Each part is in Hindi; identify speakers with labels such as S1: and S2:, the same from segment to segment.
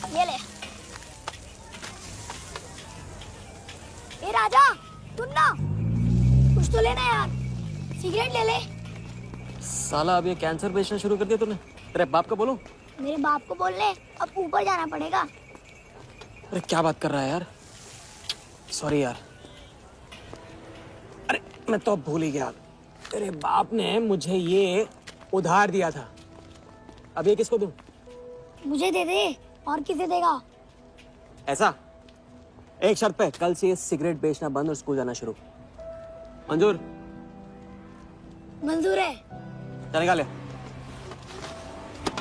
S1: ये ले। ए राजा, सुन ना, कुछ तो लेना यार, सिगरेट ले ले।
S2: साला अब ये कैंसर बेचना शुरू कर दिया तूने। तेरे बाप को बोलूं?
S1: मेरे बाप को बोल ले, अब ऊपर जाना पड़ेगा।
S2: अरे क्या बात कर रहा है यार, सॉरी यार। अरे मैं तो अब भूल ही गया, तेरे बाप ने मुझे ये उधार दिया था। अब ये किसको दूं?
S1: मुझे दे दे, और किसे देगा?
S2: ऐसा एक शर्त पे, कल से ये सिगरेट बेचना बंद और स्कूल जाना शुरू। मंजूर?
S1: मंजूर है।
S2: चल निकाल ले,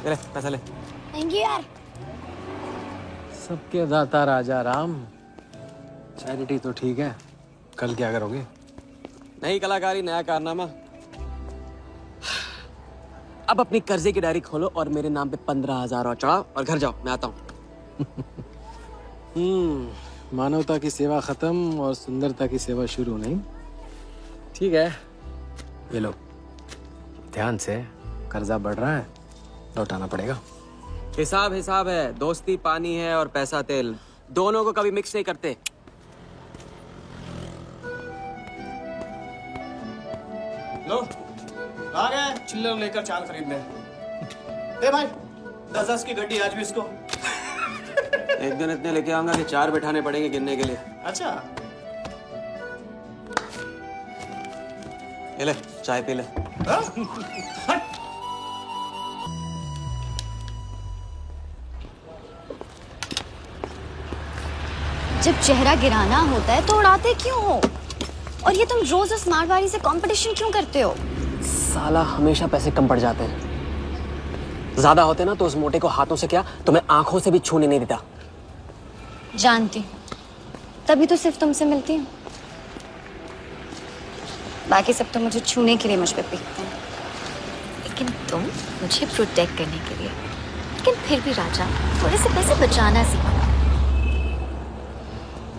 S2: पैसा ले।
S1: थैंक यू यार।
S3: सबके दाता राजा राम। चैरिटी तो ठीक है, कल क्या करोगे?
S2: नई कलाकारी, नया कारनामा। अब अपनी कर्जे की डायरी खोलो और मेरे नाम पे 15,000 और चढ़ाओ और घर जाओ, मैं आता हूँ।
S3: मानवता की सेवा खत्म और सुंदरता की सेवा शुरू नहीं। ठीक है, ये लो, ध्यान से, कर्जा बढ़ रहा है, लौटाना पड़ेगा।
S2: हिसाब हिसाब है, दोस्ती पानी है और पैसा तेल, दोनों को कभी मिक्स नहीं करते।
S4: लो आ गए, चिल्लर लेकर चाल खरीद ले। ए भाई 10-10 की गड्डी आज भी इसको।
S2: एक दिन इतने लेके आऊंगा कि 4 बैठाने पड़ेंगे गिनने के लिए।
S4: अच्छा
S2: ये ले, चाय पी ले।
S4: हाँ?
S5: जब चेहरा गिराना होता है तो उड़ाते क्यों हो? और ये तुम रोज उस मारवाड़ी से कंपटीशन क्यों करते हो?
S2: साला हमेशा पैसे कम पड़ जाते हैं, ज्यादा होते ना तो उस मोटे को हाथों से क्या, तुम्हें आंखों से भी छूने नहीं देता।
S5: जानती, तभी तो सिर्फ तुमसे मिलती हूँ। बाकी सब तो मुझे छूने के लिए मुझ पे पीटते हैं, लेकिन तुम मुझे प्रोटेक्ट करने के लिए। लेकिन फिर भी राजा, थोड़े से पैसे बचाना सीखो।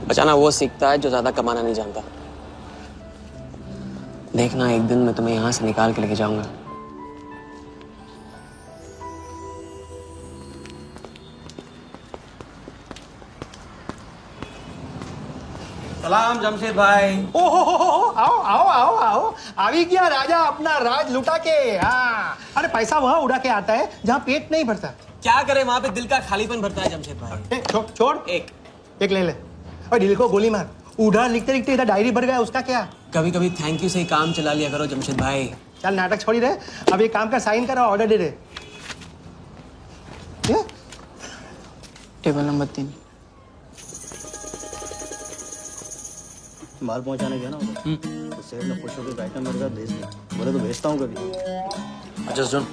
S2: बचाना वो सीखता है जो ज्यादा कमाना नहीं जानता। देखना, एक दिन मैं तुम्हें यहां से निकाल के लेके जाऊंगा। सलाम जमशेद भाई।
S6: ओ हो, आओ आओ आओ आओ, आवी गया राजा अपना राज लुटा के। हाँ, अरे पैसा वहाँ उड़ा के आता है जहाँ पेट नहीं भरता।
S2: क्या करे, वहां पे दिल का खालीपन भरता है जमशेद भाई।
S6: छोड़
S2: एक
S6: ले ले, और दिल को गोली मार। उधार लिखते लिखते इधर डायरी भर गया, उसका क्या?
S2: कभी कभी थैंक यू से ही काम चला लिया करो जमशेद भाई।
S6: चल नाटक छोड़ी रहे, अब एक काम का साइन करा, ऑर्डर दे दे।
S2: Table number 3।
S4: माल पहुंचाने गया ना तो सेठ ने खुश होकर आइटम मेरे साथ भेज दिया। बोले तो भेजता हूँ कभी।
S7: अच्छा सुन,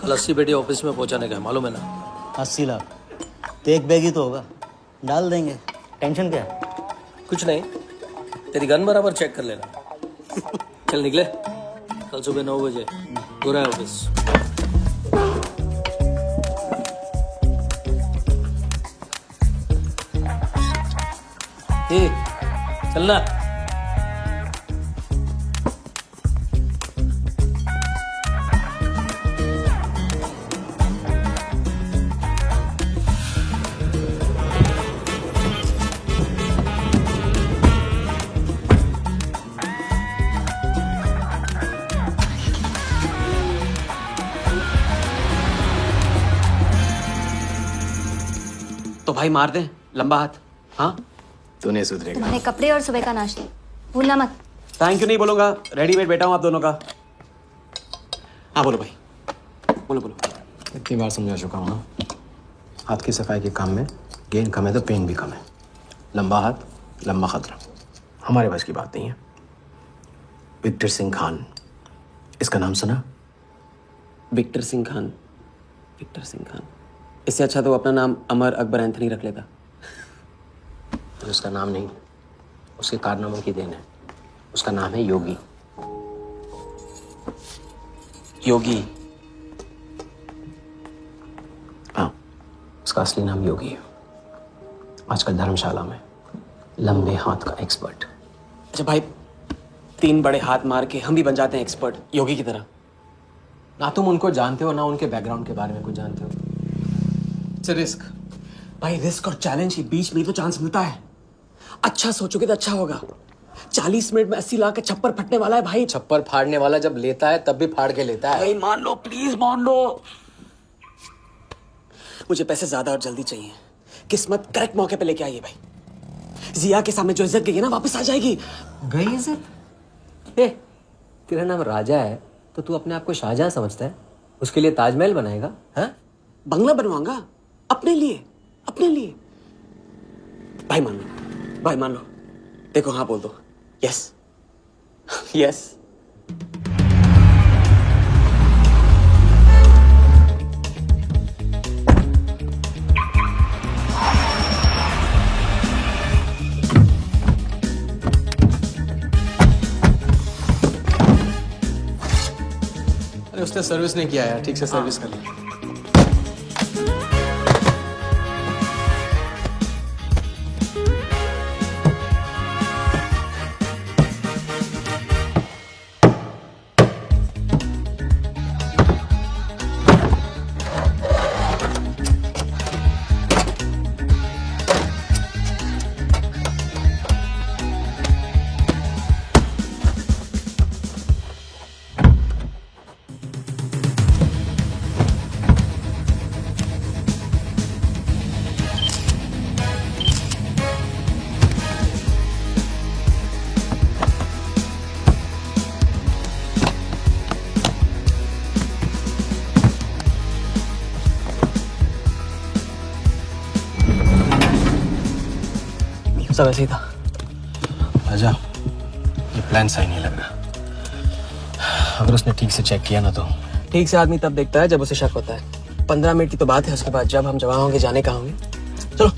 S7: कल 80 पेटी ऑफिस में पहुंचाने का है, मालूम है ना?
S4: 80 लाख तो एक बैग ही तो होगा, डाल देंगे, टेंशन क्या है?
S7: कुछ नहीं, तेरी गन बराबर चेक कर लेना। चल निकले, कल सुबह 9 बजे गोरा ऑफिस। चलना।
S2: तो भाई मार दे, लंबा हाथ। हाँ,
S3: तू नहीं सुधरेगा।
S5: तुम्हारे कपड़े और सुबह का नाश्ता भूलना मत।
S2: थैंक यू नहीं बोलूंगा, रेडीमेड बैठा हूँ आप दोनों का। हाँ बोलो भाई, बोलो बोलो।
S3: इतनी बार समझा चुका हूँ ना, हाथ की सफाई के काम में गेन कम है तो पेन भी कम है। लंबा हाथ, लंबा खतरा, हमारे पास की बात नहीं है। विक्टर सिंह खान, इसका नाम सुना?
S2: Victor Singh Khan, Victor Singh Khan. इससे अच्छा तो अपना नाम अमर अकबर एंथनी रख लेता।
S3: उसका नाम नहीं, उसके कारनामों की देन है। उसका नाम है योगी।
S2: योगी?
S3: हाँ, उसका असली नाम योगी है। आजकल धर्मशाला में लंबे हाथ का एक्सपर्ट।
S2: अच्छा भाई, 3 बड़े हाथ मार के हम भी बन जाते हैं एक्सपर्ट, योगी की तरह।
S3: ना तुम उनको जानते हो ना उनके बैकग्राउंड के बारे में कुछ जानते हो।
S4: It's a risk.
S2: भाई रिस्क और चैलेंज के बीच में ही तो चांस मिलता है। अच्छा सोचोगे तो अच्छा होगा। 40 मिनट में 80 लाख का छप्पर फटने वाला है भाई।
S3: छप्पर फाड़ने वाला जब लेता है तब भी फाड़ के लेता है।
S2: भाई मान लो, प्लीज मान लो। मुझे पैसे ज्यादा और जल्दी चाहिए। किस्मत करेक्ट मौके पे लेके आई है भाई। जिया के सामने जो इज्जत गई है ना, वापस आ जाएगी।
S3: गई इज्जत? ए, तेरा नाम राजा है तो तू अपने आप को शाहजहां समझता है? उसके लिए ताजमहल बनाएगा? हाँ?
S2: बंगला बनवाऊंगा अपने लिए, अपने लिए। भाई मान लो, भाई मान लो। देखो हाँ बोल दो। Yes yes.
S4: अरे उसने सर्विस नहीं किया यार, ठीक से सर्विस कर ली।
S2: सब ऐसे ही था।
S3: राजा, ये प्लान सही नहीं लग रहा। अगर उसने ठीक से चेक किया ना तो।
S2: ठीक से आदमी तब देखता है जब उसे शक होता है। 15 मिनट की तो बात है, उसके बाद जब हम जवान होंगे जाने कहाँ होंगे। चलो।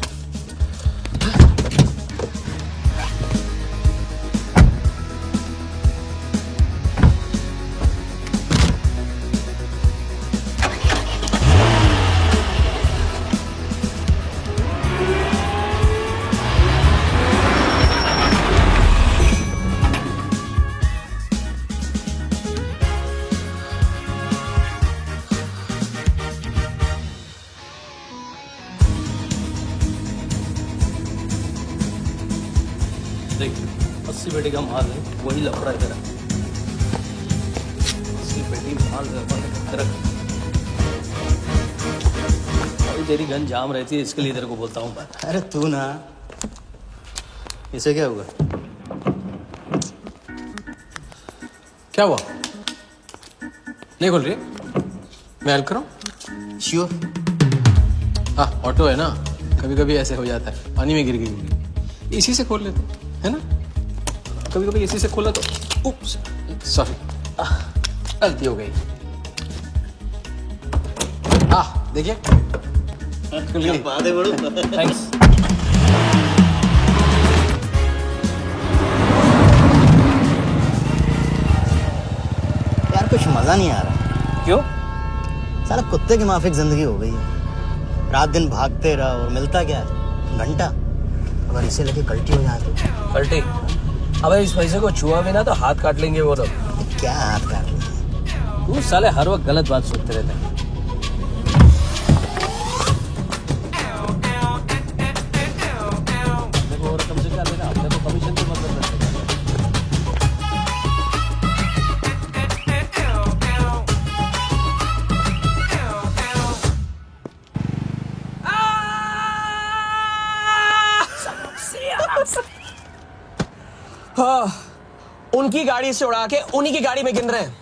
S7: देख 80 पेटी का माल है, वही लफड़ा है तेरा। 80 पेटी माल है तेरा। अभी तेरी गन जाम रहती है, इसके लिए तेरे को बोलता हूँ मैं।
S8: अरे तू ना, इसे क्या हुआ?
S3: क्या हुआ? नहीं खोल रही? मैं हेल्प करूं?
S8: श्योर।
S3: हाँ, ऑटो है ना, कभी कभी ऐसे हो जाता है। पानी में गिर गई होगी, इसी से खोल लेते है ना। कभी कभी इसी से खोला तो उप्स, सॉरी, गलती हो गई। देखिए
S7: थैंक्स।
S8: यार कुछ मजा नहीं आ रहा।
S7: क्यों?
S8: साला कुत्ते की माफिक जिंदगी हो गई है। रात दिन भागते रहो और मिलता क्या है? घंटा। अगर इसे लेके कल्टी हो जाए तो
S7: पलटी। अबे इस पैसे को छुआ भी ना तो हाथ काट लेंगे वो लोग।
S8: क्या हाथ काट रहे?
S7: तू साले हर वक्त गलत बात सोचते रहते हैं। देखो और कम से क्या लेना, अपने को कमीशन की मतलब रखते हैं।
S2: हाँ, उनकी गाड़ी से उड़ा के उन्हीं की गाड़ी में गिन रहे हैं।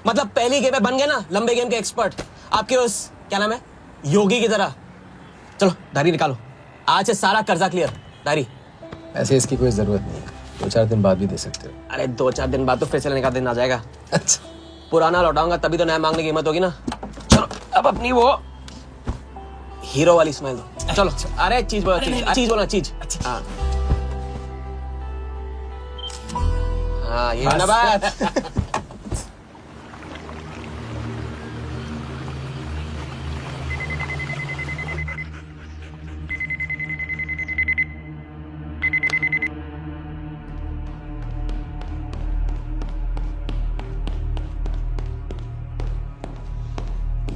S2: मतलब पहली गेम में बन गए ना लंबे गेम के एक्सपर्ट। आपके उस क्या नाम है, योगी की तरह। चलो डायरी निकालो, आज से सारा कर्जा क्लियर। डायरी।
S3: ऐसे इसकी कोई जरूरत नहीं है, 2-4 दिन बाद भी दे सकते हो।
S2: अरे 2-4 दिन बाद तो फिर से लेने का दिन आ जाएगा।
S3: अच्छा,
S2: पुराना लौटाऊंगा तभी तो नया मांगने की हिम्मत होगी ना। चलो अब अपनी वो हीरो वाली स्माइल दो। चलो। अरे चीज बोलो, चीज बोलो, चीज। हाँ हाँ, ये है ना बात।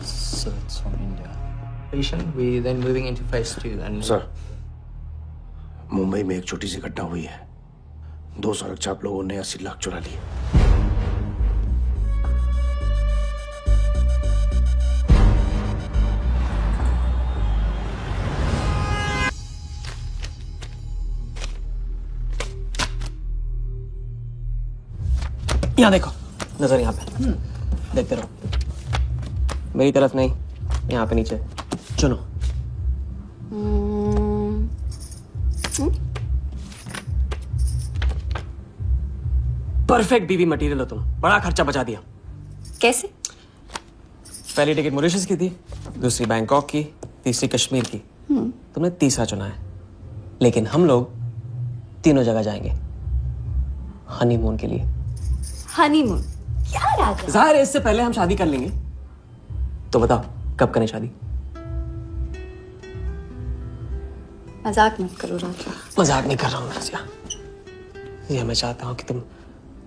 S8: Search from India.
S9: patient. We then moving into phase 2. And
S3: sir, Mumbai में एक छोटी सी घटना हुई है। 2 सड़क चाप लोगों ने 80 लाख चुरा लिए।
S2: यहाँ देखो, नजर यहाँ पे। देखते रहो। मेरी तरफ नहीं, यहाँ पे नीचे। चुनो। परफेक्ट बीवी मटेरियल हो तुम। बड़ा खर्चा बचा दिया।
S5: कैसे?
S2: पहली टिकट मॉरिशस की थी, दूसरी बैंकॉक की, तीसरी कश्मीर की। तुमने तीसरा चुना है। लेकिन हम लोग तीनों जगह जाएंगे हनीमून के लिए।
S5: हनीमून? क्या राजा?
S2: जाहिर है इससे पहले हम शादी कर लेंगे। तो बताओ कब करें शादी?
S5: मजाक मत करो राजा।
S2: मजाक नहीं कर रहा हूँ राजा। ये मैं चाहता हूँ कि तुम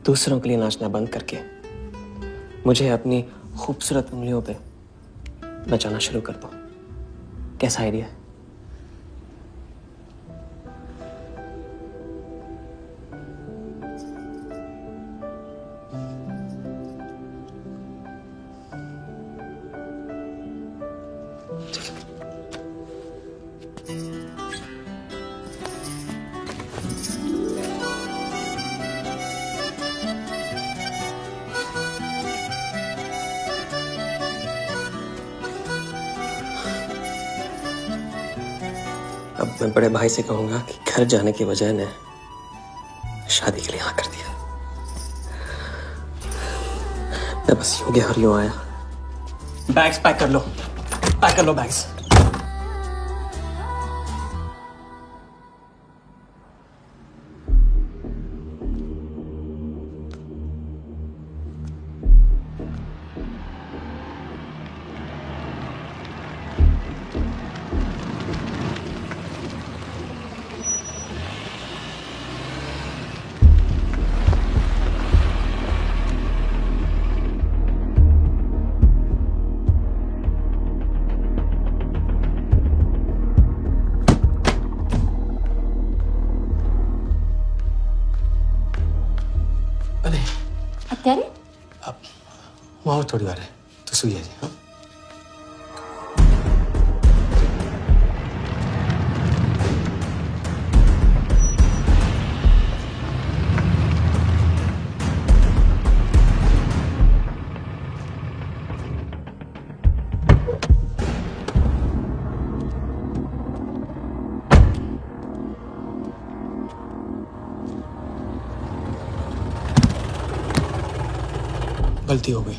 S2: दूसरों के लिए नाचना बंद करके मुझे अपनी खूबसूरत उंगलियों पे नचाना शुरू कर दो। कैसा आइडिया है? अब मैं बड़े भाई से कहूंगा कि घर जाने की वजह ने शादी के लिए हाँ कर दिया। मैं बस यूं गया और यूं आया। बैग्स पैक कर लो, पैक कर लो बैग्स।
S5: અત્યારે
S3: वहाँ थोड़ी बार है तो सुई है। हाँ? गलती हो गई।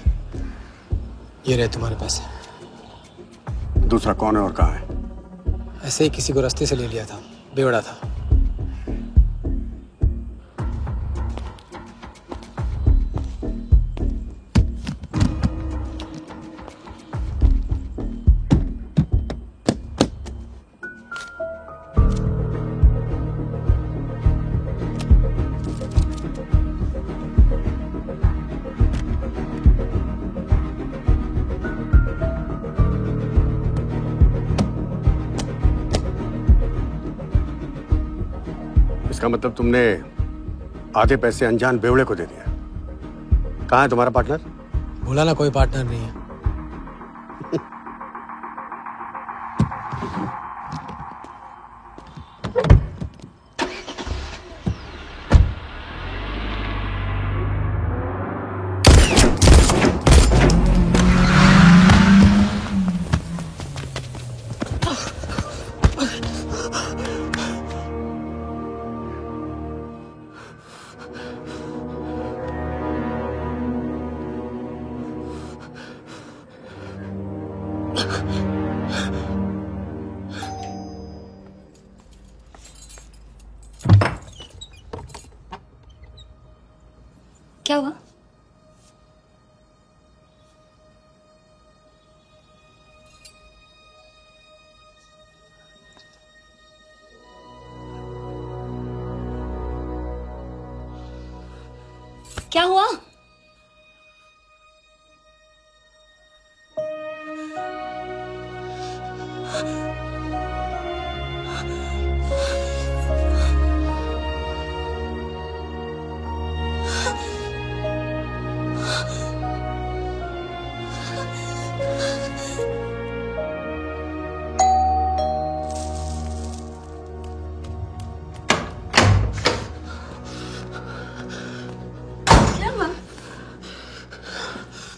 S3: ये रहे तुम्हारे पैसे।
S10: दूसरा कौन है और कहाँ है?
S3: ऐसे ही किसी को रास्ते से ले लिया था, बेवड़ा था।
S10: इसका मतलब तुमने आधे पैसे अनजान बेवड़े को दे दिया। कहाँ है तुम्हारा पार्टनर?
S3: बोला ना कोई पार्टनर नहीं है।
S5: क्या हुआ? क्या हुआ?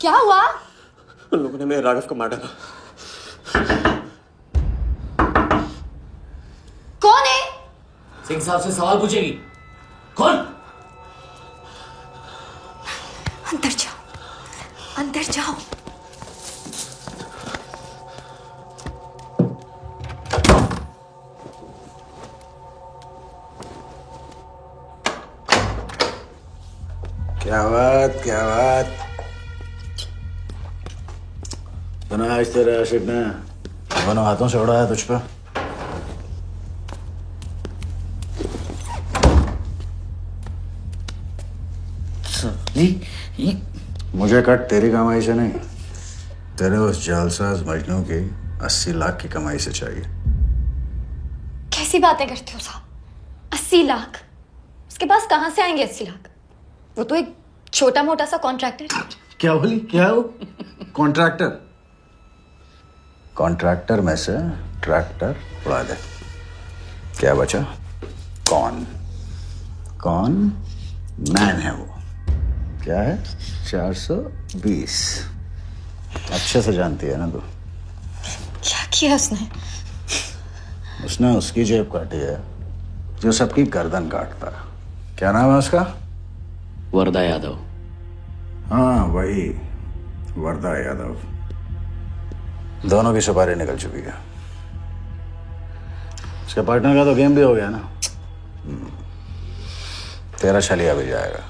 S5: क्या हुआ?
S2: उन लोगों ने मेरे राघव को मार डाला।
S5: कौन है?
S7: सिंह साहब से सवाल पूछेगी। कौन?
S5: अंदर जाओ, अंदर जाओ।
S11: क्या बात, क्या बात। सुना आज तेरे आशिक ने दोनों हाथों से उड़ाया तुझ पर। मुझे कट तेरी कमाई से नहीं, तेरे उस जालसाज मजनू की 80 लाख की कमाई से चाहिए।
S5: कैसी बातें करते हो साहब? 80 लाख? उसके पास कहां से आएंगे 80 लाख? वो तो एक छोटा मोटा सा कॉन्ट्रैक्टर है।
S11: क्या बोली? क्या हो? कॉन्ट्रैक्टर? कॉन्ट्रैक्टर में से ट्रैक्टर उड़ा दे, क्या बचा? कौन? कौन मैन है वो? क्या है? 420। अच्छे से जानती है ना तू।
S5: क्या किया उसने?
S11: उसने उसकी जेब काटी है जो सबकी गर्दन काटता। क्या नाम है उसका?
S7: वरदा यादव।
S11: हाँ वही, वरदा यादव। दोनों की सुपारी निकल चुकी है। उसके पार्टनर का तो गेम भी हो गया ना। तेरा छलिया भी जाएगा।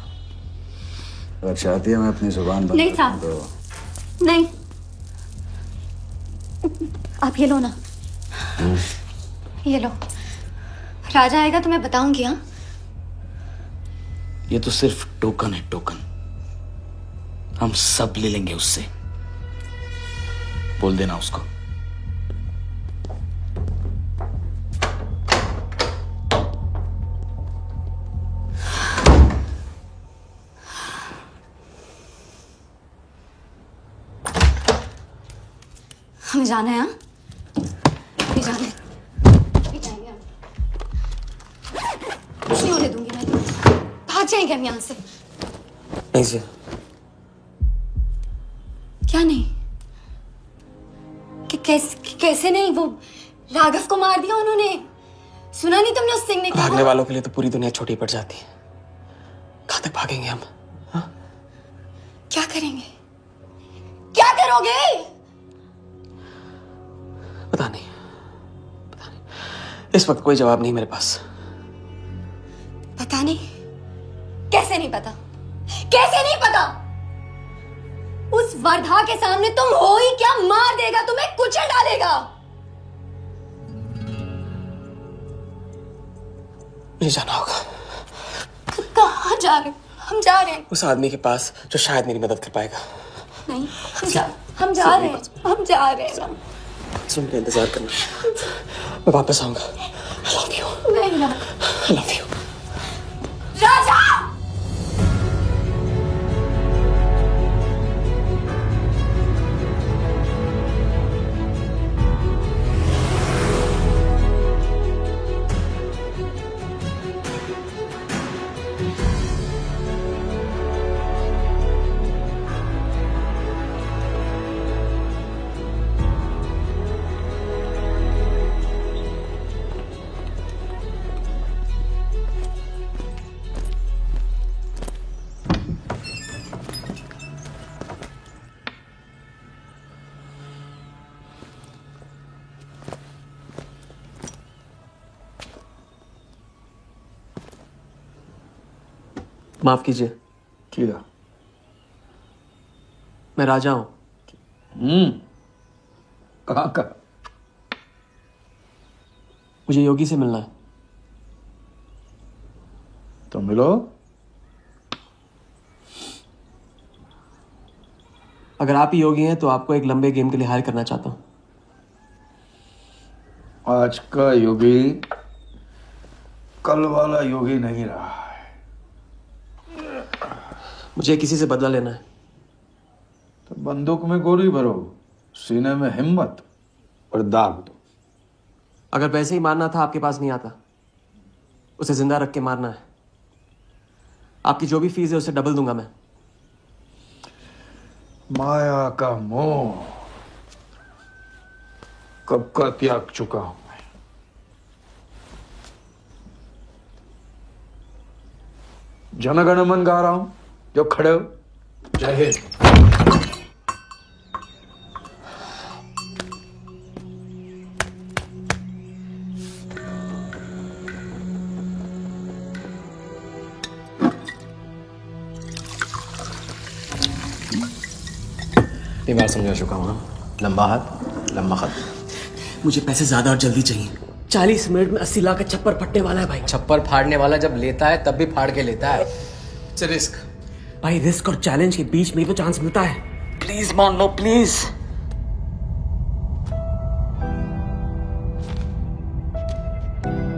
S11: अगर चाहती है मैं अपनी जुबान बंद
S5: नहीं साहब,
S11: तो
S5: नहीं। आप ये लो ना, ये लो। राजा आएगा तो मैं बताऊंगी। हाँ,
S7: ये तो सिर्फ टोकन है, टोकन। हम सब ले लेंगे उससे। बोल देना उसको।
S5: हमें जाना है। हाँ, भी जाना है, भी जाएंगे हम। कुछ नहीं होने दूंगी मैं। भाग जाएंगे हम यहाँ से।
S2: नहीं सर।
S5: क्या नहीं? कैसे नहीं? वो राघव को मार दिया उन्होंने। सुना नहीं तुमने उस सिंह ने?
S2: भागने वालों के लिए तो पूरी दुनिया छोटी पड़ जाती है। कहां तक भागेंगे हम? हा?
S5: क्या करेंगे? क्या करोगे?
S2: पता नहीं, पता नहीं। इस वक्त कोई जवाब नहीं मेरे पास।
S5: पता नहीं? कैसे नहीं पता? कैसे नहीं पता? उस वर्धा के सामने तुम हो ही क्या? मार देगा तुम्हें, कुचल डालेगा।
S2: मुझे जाना होगा।
S5: कहाँ जा रहे हो? हम जा रहे हैं।
S2: उस आदमी के पास जो शायद मेरी मदद कर पाएगा।
S5: नहीं, हम जा रहे हैं। हम जा रहे हैं।
S2: सुन, मेरा इंतजार करना। मैं वापस आऊंगा। I love you.
S5: नहीं ना।
S2: I love you.
S5: राजा!
S2: माफ कीजिए।
S11: किया।
S2: मैं राजा हूं।
S11: कहाँ का?
S2: मुझे योगी से मिलना है।
S11: तो मिलो।
S2: अगर आप ही योगी हैं तो आपको एक लंबे गेम के लिए हायर करना चाहता हूं।
S11: आज का योगी कल वाला योगी नहीं रहा है।
S2: मुझे किसी से बदला लेना है।
S11: तो बंदूक में गोली भरो, सीने में हिम्मत और दाग दो।
S2: अगर वैसे ही मारना था आपके पास नहीं आता, उसे जिंदा रख के मारना है। आपकी जो भी फीस है उसे डबल दूंगा मैं।
S11: माया का मोह कब का त्याग चुका हूं मैं। जनगण मन गा रहा हूं, जो खड़े हो। जय हिंद।
S3: इतनी बार समझा चुका हूं ना, लंबा हाथ लंबा खत।
S2: मुझे पैसे ज्यादा और जल्दी चाहिए। 40 मिनट में 80 लाख का छप्पर फटने वाला है भाई।
S3: छप्पर फाड़ने वाला जब लेता है तब भी फाड़ के लेता है। It's risk.
S2: भाई रिस्क और चैलेंज के बीच में ही तो चांस मिलता है। प्लीज मान लो प्लीज।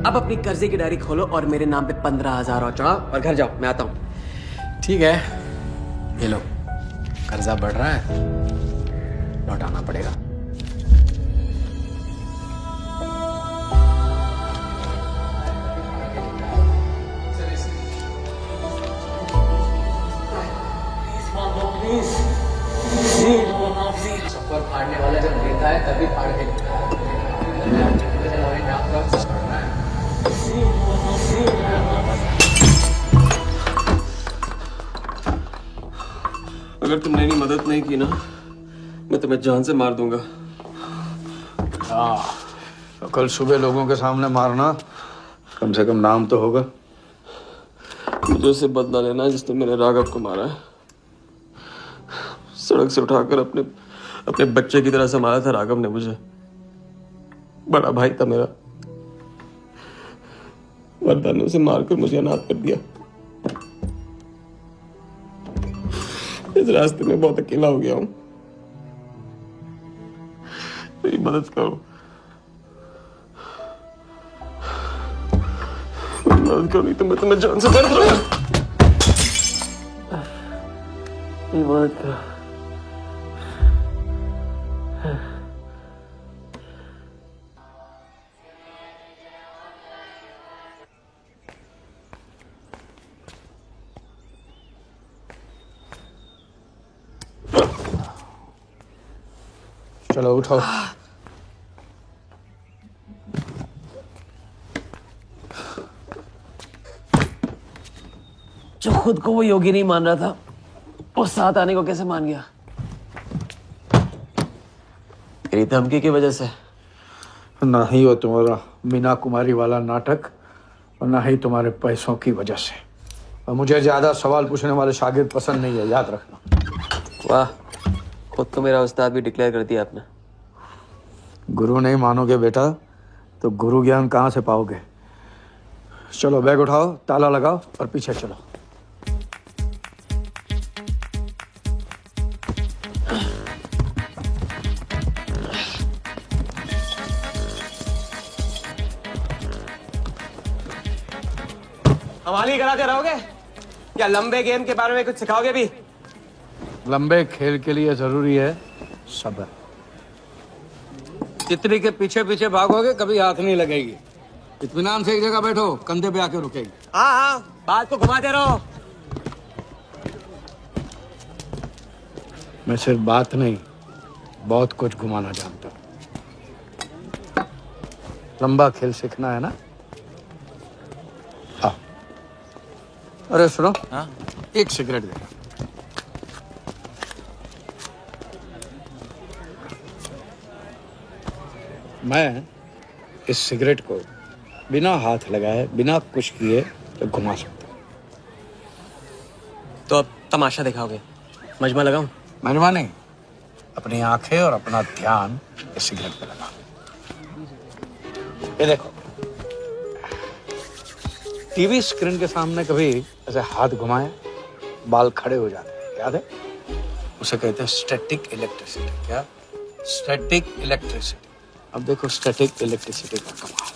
S2: अब अपनी कर्जे की डायरी खोलो और मेरे नाम पे 15,000 और चढ़ाओ और घर जाओ, मैं आता हूं।
S3: ठीक है, ये लो, कर्जा बढ़ रहा है, लौटाना पड़ेगा। छप्पर फाड़ने वाला जब लेता है तभी फाड़ के लेता है।
S2: अगर तुमने मेरी मदद नहीं की ना, मैं तुम्हें जान से मार दूंगा।
S11: हाँ, तो कल सुबह लोगों के सामने मारना, कम से कम नाम तो होगा।
S2: मुझे उससे बदला लेना है जिसने मेरे राघव को मारा है। सड़क से उठाकर अपने बच्चे की तरह संभाला था राघव ने मुझे। बड़ा भाई था मेरा, वरदान ने उसे मारकर मुझे अनाथ कर दिया। इस रास्ते में बहुत अकेला हो गया हूं, मेरी मदद करो, मदद करो, नहीं तो मैं तुम्हें जान से मार दूंगा। मेरी मदद करो।
S11: चलो उठो।
S2: जो खुद को वो योगी नहीं मान रहा था, वो साथ आने को कैसे मान गया? तेरी धमकी की वजह से।
S11: ना ही वो तुम्हारा मीना कुमारी वाला नाटक और ना ही तुम्हारे पैसों की वजह से। और मुझे ज्यादा सवाल पूछने वाले शागिर्द पसंद नहीं है, याद रखना।
S2: वाह, खुद तो मेरा उस्ताद भी डिक्लेयर कर दिया आपने।
S11: गुरु नहीं मानोगे बेटा तो गुरु ज्ञान कहाँ से पाओगे। चलो बैग उठाओ, ताला लगाओ और पीछे चलो।
S2: हवाली कराते रहोगे या लंबे गेम के बारे में कुछ सिखाओगे भी?
S11: लंबे खेल के लिए जरूरी है सब्र। तितली के पीछे पीछे भागोगे कभी हाथ नहीं लगेगी। इत्मीनान से एक जगह बैठो, कंधे पे आके रुकेगी।
S2: हाँ हाँ, बात को घुमाते रहो।
S11: मैं सिर्फ बात नहीं, बहुत कुछ घुमाना जानता हूँ। लंबा खेल सीखना है ना? हाँ। अरे सुनो, हाँ? एक सिगरेट देना। मैं इस सिगरेट को बिना हाथ लगाए, बिना कुछ किए तो घुमा सकता हूँ।
S2: तो अब तमाशा दिखाओगे? मजमा लगाऊं?
S11: मजमा नहीं, अपनी आंखें और अपना ध्यान इस सिगरेट पे लगा। ये देखो, टीवी स्क्रीन के सामने कभी ऐसे हाथ घुमाए बाल खड़े हो जाते हैं, याद है? उसे कहते हैं स्टैटिक इलेक्ट्रिसिटी। क्या? Static electricity. अब देखो स्टैटिक इलेक्ट्रिसिटी का कमाल।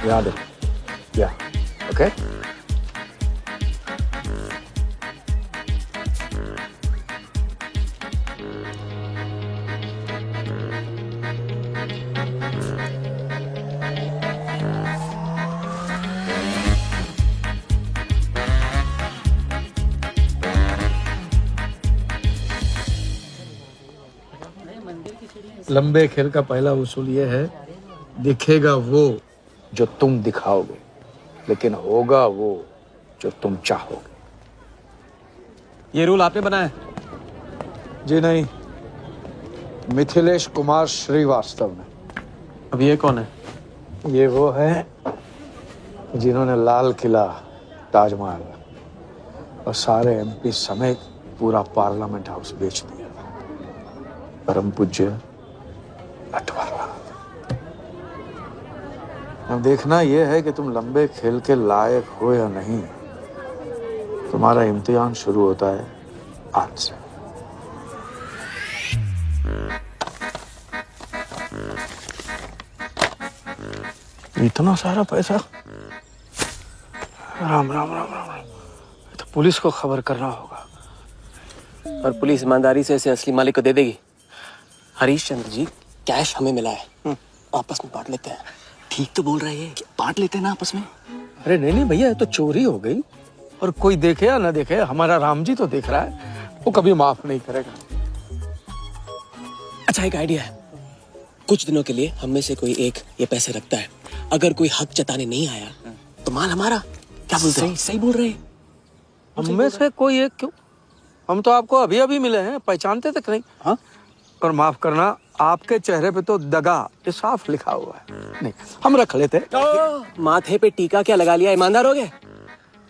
S11: याद है? या ओके।
S6: लंबे खेल का पहला उसूल ये है, दिखेगा वो जो तुम दिखाओगे, लेकिन होगा वो जो तुम चाहोगे।
S2: ये रूल आपने बनाया है?
S6: जी नहीं, मिथिलेश कुमार श्रीवास्तव ने।
S2: अब ये कौन है?
S6: ये वो है जिन्होंने लाल किला, ताजमहल और सारे एमपी समेत पूरा पार्लियामेंट हाउस बेच दिया। परम पूज्य अटवाला। अब देखना यह है कि तुम लंबे खेल के लायक हो या नहीं। तुम्हारा इम्तिहान शुरू होता है आज से। इतना सारा पैसा? राम राम राम राम, तो पुलिस को खबर करना होगा।
S2: और पुलिस ईमानदारी से इसे असली मालिक को दे देगी। हरीश चंद्र जी, कैश हमें मिला है, आपस में बांट लेते हैं।
S8: ठीक तो बोल रहे हैं, बांट लेते हैं ना आपस में।
S6: अरे नहीं नहीं भैया, ये तो चोरी हो गई, और कोई देखे या ना देखे, हमारा राम जी तो देख रहा है, वो कभी माफ नहीं करेगा।
S2: अच्छा, एक आइडिया है। कुछ दिनों के लिए हम में से कोई एक ये पैसे रखता है। अगर कोई हक जताने नहीं आया तो माल हमारा। क्या बोलते हैं?
S8: सही बोल रहे हैं।
S6: हम में से कोई एक क्यों? हम तो आपको अभी अभी मिले हैं, पहचानते तक नहीं। हाँ, और माफ करना, आपके चेहरे पे तो दगा ये साफ लिखा हुआ है। नहीं, हम रख लेते।
S2: माथे पे टीका क्या लगा लिया? ईमानदार हो गए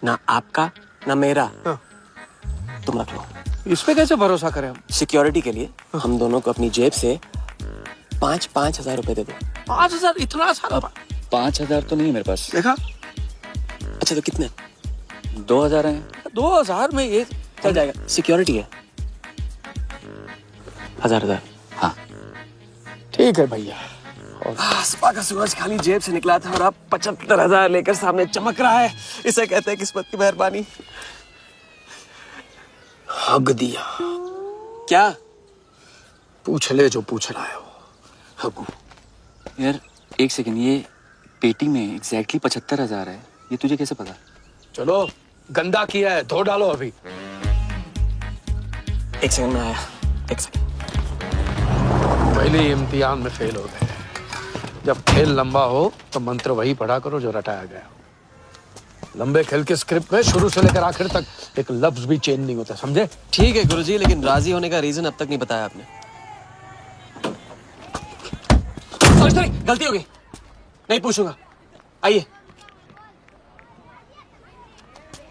S2: ना, आपका ना मेरा। तुम रख लो।
S6: इस पे कैसे भरोसा करें हम?
S2: सिक्योरिटी के लिए हम दोनों को अपनी जेब से 5,000 रुपए दे दो।
S6: 5,000? इतना सारा?
S7: 5,000 तो नहीं है मेरे पास।
S6: देखा?
S2: अच्छा, तो कितने?
S7: 2,000 हैं।
S6: 2,000 में ये
S2: चल जाएगा। सिक्योरिटी है 1,000।
S7: हाँ
S6: ठीक है भैया।
S2: सुबह का सूरज खाली जेब से निकला था और अब 75,000 लेकर सामने चमक रहा है। इसे कहते हैं किस्मत की मेहरबानी।
S6: हग दिया।
S2: क्या?
S6: पूछ ले जो पूछना है वो। हगू।
S7: यार एक सेकंड, ये पेटी में एग्जैक्टली 75,000 है, ये तुझे कैसे पता?
S6: चलो, गंदा किया है, धो डालो अभी।
S2: एक सेकंड में आया। एक सेकंड।
S6: पहले इम्तिहान में फेल हो गए। जब खेल लंबा हो तो मंत्र वही पढ़ा करो जो रटाया गया। लंबे खेल के स्क्रिप्ट में शुरू से लेकर आखिर तक एक लफ्ज भी चेंज नहीं होता, समझे?
S2: ठीक है गुरुजी, लेकिन राजी होने का रीजन अब तक नहीं बताया आपने। सॉरी, गलती हो गई, नहीं पूछूंगा। आइए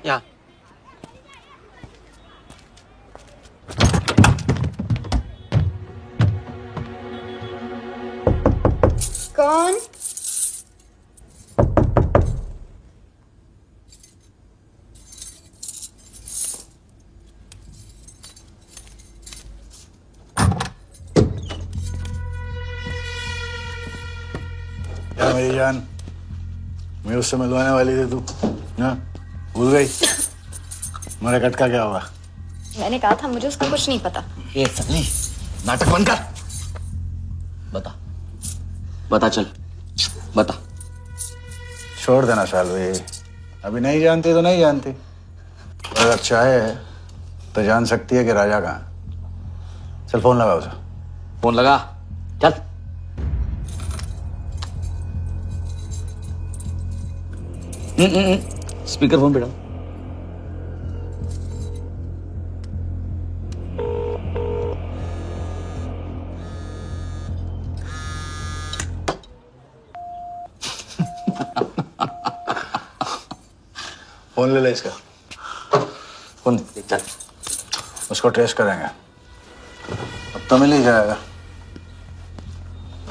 S2: यहाँ।
S5: कौन?
S11: क्या मेरी जान, मैं उससे मिलवाने वाली थी, तू ना भूल गई? मेरे कट का क्या हुआ?
S5: मैंने कहा था मुझे उसका कुछ नहीं पता।
S8: ये सन्नी, नाटक बंद कर। बता
S2: बता, चल बता।
S11: छोड़ देना शालवी, अभी नहीं जानती तो नहीं जानती, अगर चाहे तो जान सकती है कि राजा कहाँ है। चल फोन लगा उसे।
S2: फोन लगा, चल।
S7: स्पीकर फोन पे डाल।
S11: फोन ले ले इसका, फोन चल, उसको ट्रेस करेंगे, अब तो मिल ही जाएगा।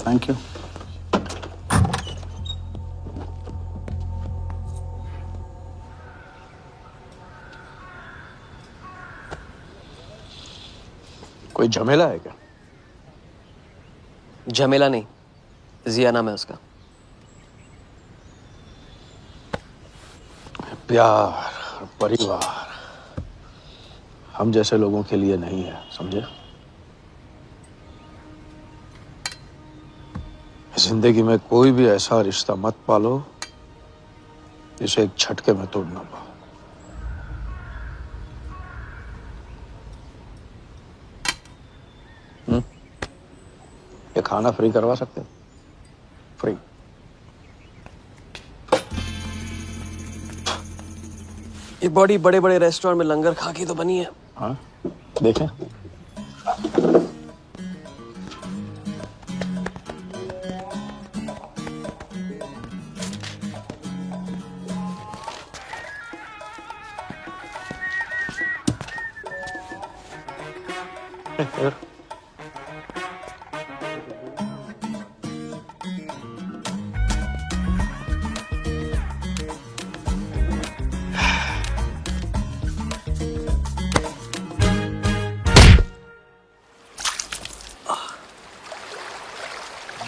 S11: Thank you.
S6: कोई झमेला है क्या?
S2: झमेला नहीं, जिया नाम है उसका।
S6: प्यार, परिवार हम जैसे लोगों के लिए नहीं है, समझे? जिंदगी में कोई भी ऐसा रिश्ता मत पालो जिसे एक झटके में तोड़ ना पाओ। ये खाना फ्री करवा सकते हो? फ्री।
S2: ये बॉडी बड़े बड़े रेस्टोरेंट में लंगर खा के तो बनी है।
S6: हाँ देखें।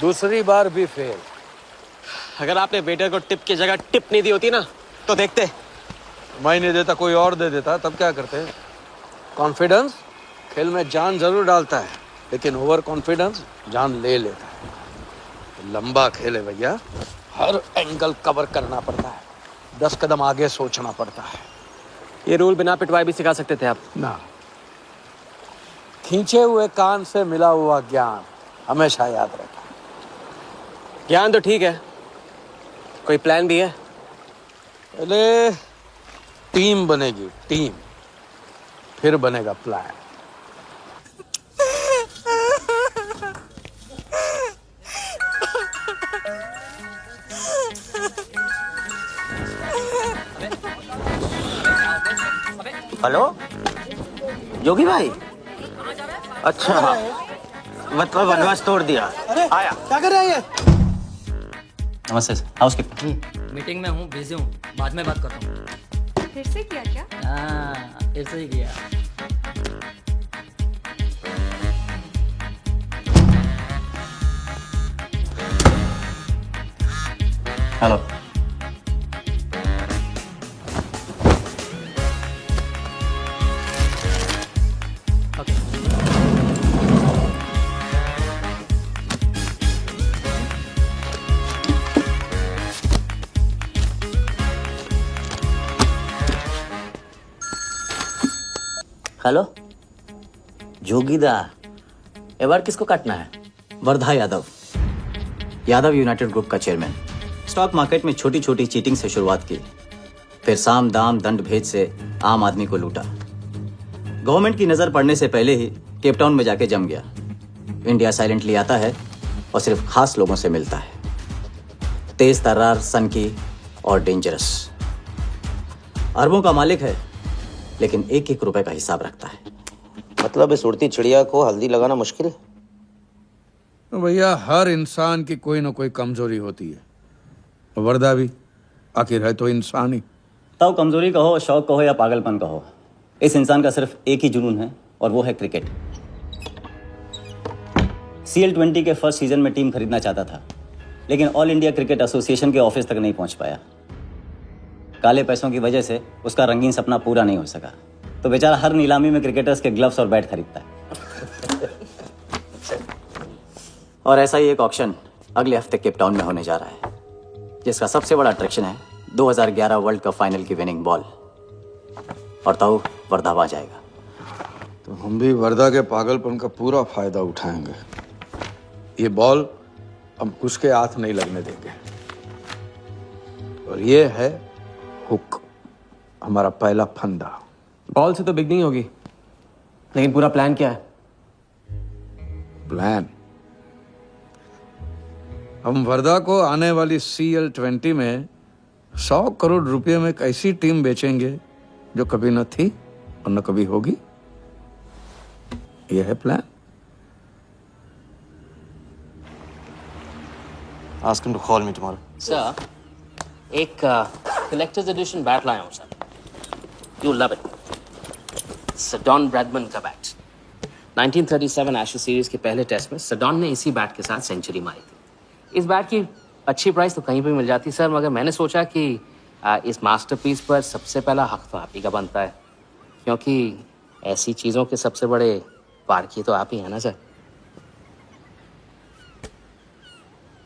S6: दूसरी बार भी फेल।
S2: अगर आपने वेटर को टिप की जगह टिप नहीं दी होती ना तो देखते।
S6: मैं नहीं देता, कोई और दे देता, तब क्या करते? कॉन्फिडेंस खेल में जान जरूर डालता है, लेकिन ओवर कॉन्फिडेंस जान ले लेता है। लंबा खेल है भैया, हर एंगल कवर करना पड़ता है, 10 कदम आगे सोचना पड़ता है।
S2: ये रूल बिना पिटवाए भी सिखा सकते थे आप
S6: ना। खींचे हुए कान से मिला हुआ ज्ञान हमेशा याद रखा।
S2: ज्ञान तो ठीक है, कोई प्लान भी है?
S6: पहले टीम बनेगी, टीम, फिर बनेगा प्लान।
S8: हेलो जोगी भाई, अच्छा मतलब वनवास तोड़ दिया। आया क्या कर रहा है ये? नमस्ते सर, हाउसकीपर।
S7: मीटिंग में हूँ, बिजी हूँ, बाद में बात करता हूँ।
S5: फिर से किया क्या?
S7: हाँ, फिर से ही किया।
S8: हेलो हेलो जोगीदा, ए बार किसको काटना है? वर्धा यादव, यादव यूनाइटेड ग्रुप का चेयरमैन। स्टॉक मार्केट में छोटी छोटी चीटिंग से शुरुआत की, फिर साम दाम दंड भेद से आम आदमी को लूटा। गवर्नमेंट की नजर पड़ने से पहले ही केप टाउन में जाके जम गया। इंडिया साइलेंटली आता है और सिर्फ खास लोगों से मिलता है। तेज तर्रार, सनकी और डेंजरस। अरबों का मालिक है, लेकिन एक एक रुपए का हिसाब रखता है।
S12: मतलब इस उड़ती चिड़िया को हल्दी लगाना मुश्किल है?
S6: तो भैया हर इंसान की कोई ना कोई कमजोरी होती है, वर्दा भी आखिर है तो इंसान ही।
S8: तब कमजोरी कहो, शौक कहो या पागलपन कहो, इस इंसान का सिर्फ एक ही जुनून है और वो है क्रिकेट। CL20 के फर्स्ट सीजन में टीम खरीदना चाहता था, लेकिन ऑल इंडिया क्रिकेट एसोसिएशन के ऑफिस तक नहीं पहुंच पाया। काले पैसों की वजह से उसका रंगीन सपना पूरा नहीं हो सका, तो बेचारा हर नीलामी में क्रिकेटर्स के ग्लव्स और बैट खरीदता है। और ऐसा ही एक ऑक्शन अगले हफ्ते केप टाउन में होने जा रहा है, जिसका सबसे बड़ा अट्रैक्शन है 2011 वर्ल्ड कप फाइनल की विनिंग बॉल। और ताऊ वर्धा आ जाएगा।
S6: तो हम भी वर्धा के पागलपन का पूरा फायदा उठाएंगे। ये बॉल हम उसके हाथ नहीं लगने देंगे। और ये है हुक, हमारा पहला फंदा।
S2: बॉल से तो बिग नहीं होगी, लेकिन पूरा प्लान क्या है?
S6: प्लान, हम वर्धा को आने वाली CL20 में 100 करोड़ रुपए में एक ऐसी टीम बेचेंगे जो कभी न थी और न कभी होगी। यह है plan.
S12: Ask him to call me tomorrow.
S7: Sir, एक कलेक्टर्स एडिशन बैट लाया हूँ sir, you love it. Sir Don Bradman का बैट। 1937 एशेज सीरीज के पहले टेस्ट में सडॉन ने इसी बैट के साथ सेंचुरी मारी थी। इस बैट की अच्छी प्राइस तो कहीं भी मिल जाती सर, मगर मैंने सोचा कि इस मास्टरपीस पर सबसे पहला हक तो आप ही का बनता है, क्योंकि ऐसी चीज़ों के सबसे बड़े पारखी तो आप ही हैं ना सर।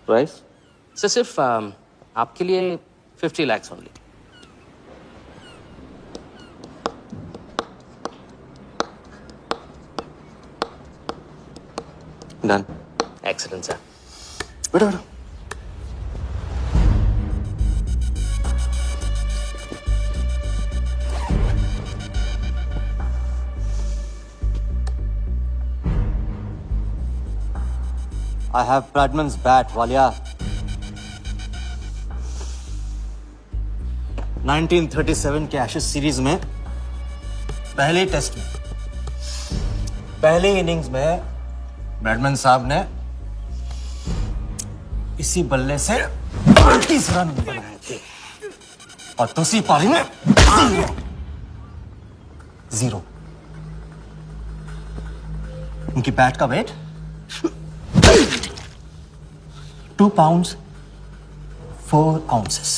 S7: प्राइस सर सिर्फ आपके लिए 50 lakhs only.
S12: Done.
S7: Excellent sir.
S3: बैठो बैठो।
S8: I have Bradman's bat, Walia. 1937 के एशेज सीरीज में पहले टेस्ट में पहले इनिंग्स में ब्रैडमैन साहब ने इसी बल्ले से 38 रन बनाए थे और दूसरी पारी में जीरो। उनकी बैट का वेट 2 pounds 4 ounces।